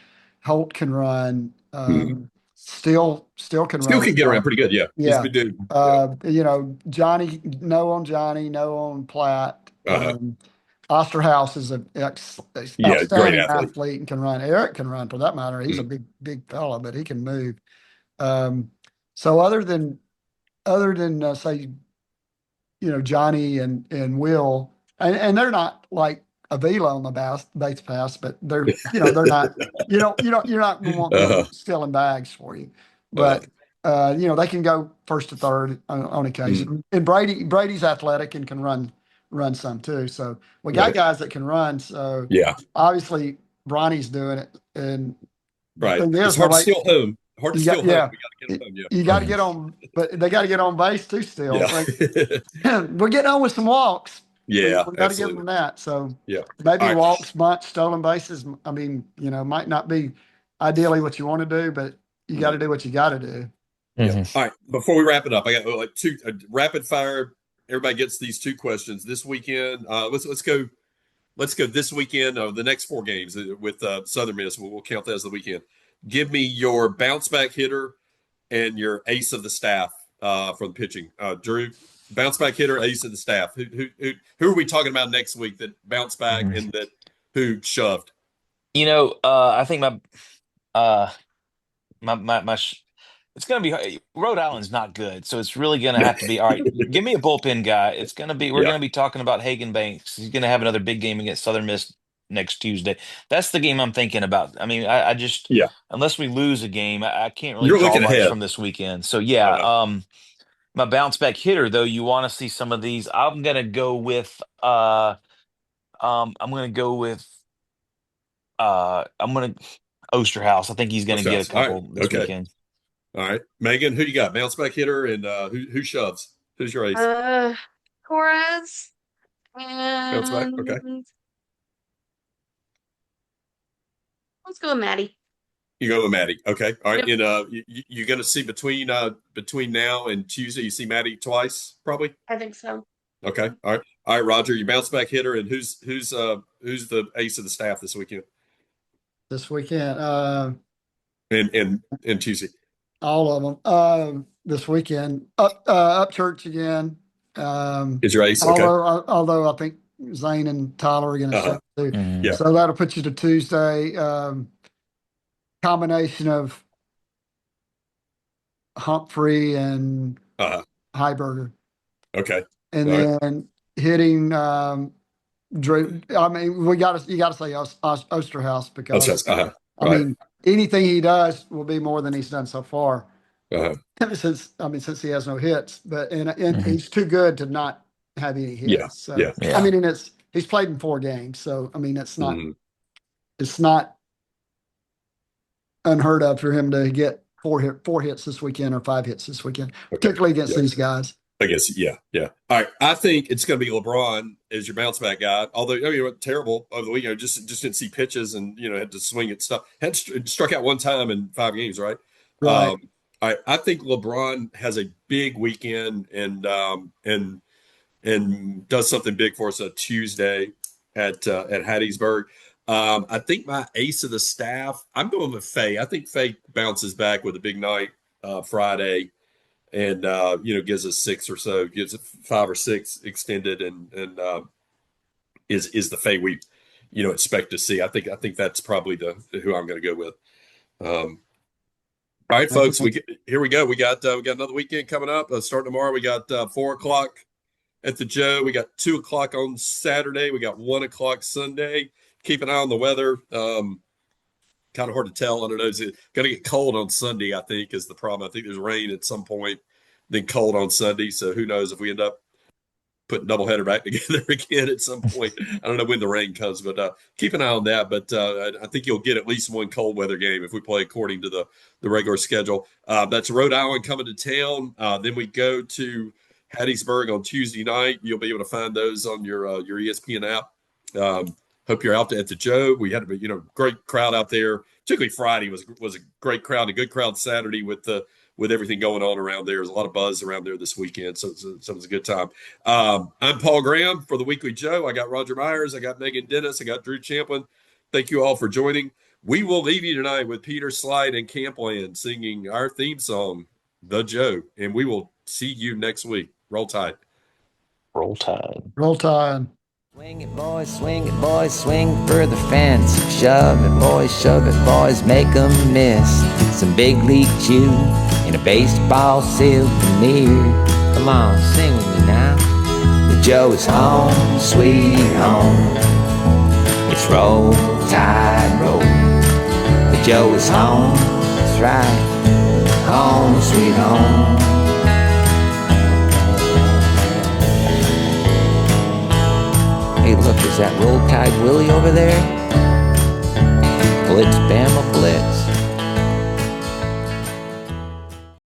Holt can run. Mhm. Still can Still run. can get around pretty good. Yeah. He's Yeah. been doing. Yeah. Johnny, no on Platt. Uh-huh. Osterhaus is an Yeah. Great outstanding athlete. athlete and can run. Eric can run for that matter. He's a Mhm. big fella, but he can move. Um, so other than say Johnny and Will, and they're not like Avila on the base pass, but they're not. You're not going to want them stealing bags for you, but they can go first to third on occasion. And Brady's athletic and can run some too. So we got guys that can run. So obviously Bronny's doing it, and right. It's hard to steal home. Hard to steal home. We got to get home. Yeah. You got to get on, but they got to get on base too. Still, we're getting on with some walks. Yeah, we got to give them that. So maybe walks, bunts, stolen bases. I mean, might not be ideally what you want to do, but you got to do what you got to do. Yeah. All right. Before we wrap it up, I got like two rapid fire. Everybody gets these 2 questions this weekend. Let's go this weekend. The next 4 games with Southern Miss. We'll count that as the weekend. Give me your bounce back hitter and your ace of the staff from the pitching. Drew, bounce back hitter, ace of the staff. Who are we talking about next week that bounced back and that who shoved? I think it's going to be Rhode Island's not good, so it's really going to have to be all right. Give me a bullpen guy. It's going to be we're going to be talking about Hagen Banks. He's going to have another big game against Southern Miss next Tuesday. That's the game I'm thinking about. I mean, I just unless we lose a game, I can't really draw much from this weekend. So my bounce back hitter though, you want to see some of these. I'm going to go with Osterhouse. I think he's going to get a couple this weekend. All right, Megan, who you got? Bounce back hitter and who shoves? Who's your ace? Torres and bounce back. Okay. Let's go with Maddie. You go with Maddie. Okay. All right. Yep. And you're going to see between now and Tuesday, you see Maddie twice, probably. I think so. Okay. All right, Roger. You bounce back hitter, and who's the ace of the staff this weekend? This weekend. And Tuesday. All of them. This weekend. Upchurch again. Is your ace? Although I think Zane and Tyler are going to show too. Mm-hmm. Yeah. So that'll put you to Tuesday. Combination of Humphrey and Heiberger. Okay. And all then hitting Drew. I mean, you got to say Osterhouse because I mean anything he does will be more than he's done so far. Since he has no hits, but he's too good to not have any hits. I mean, and he's played in 4 games, so I mean it's not unheard of for him to get 4 hits this weekend or 5 hits this weekend, particularly against these guys. I guess, yeah. All right, I think it's going to be LeBron as your bounce back guy. Although, terrible over the weekend. Just didn't see pitches and had to swing at stuff. Had struck out 1 time in 5 games, right? Right. I think LeBron has a big weekend and does something big for us on Tuesday at Hattiesburg. I think my ace of the staff, I'm going with Faye. I think Faye bounces back with a big night Friday and gives us 6 or so, gives it 5 or 6 extended and is the Faye we expect to see. I think that's probably who I'm going to go with. All right, folks, here we go. We got another weekend coming up. Starting tomorrow, we got 4 o'clock at the Joe. We got 2 o'clock on Saturday. We got 1 o'clock Sunday. Keep an eye on the weather. Kind of hard to tell. I don't know. It's going to get cold on Sunday, I think, is the problem. I think there's rain at some point, then cold on Sunday. So who knows if we end up putting doubleheader back together again at some point. I don't know when the rain comes, but keep an eye on that. But I think you'll get at least 1 cold weather game if we play according to the regular schedule. That's Rhode Island coming to town. Then we go to Hattiesburg on Tuesday night. You'll be able to find those on your ESPN app. Hope you're out at the Joe. We had a great crowd out there. Particularly Friday was a great crowd, a good crowd Saturday with everything going on around there. There's a lot of buzz around there this weekend, so it was a good time. I'm Paul Graham for the Weekly Joe. I got Roger Myers, I got Megan Dennis, I got Drew Champlin. Thank you all for joining. We will leave you tonight with Peter Slide and Campland singing our theme song, The Joe, and we will see you next week. Roll Tide. Roll Tide. Roll Tide. Swing it, boys, swing for the fence. Shove it, boys, make 'em miss. Some big league chew and a baseball souvenir. Come on, sing with me now. The Joe is home, sweet home. Roll, tide, roll. But Joe is home, that's right. Home, sweet home. Hey, look, is that Roll Tide Willie over there? Well, it's Bama Blitz.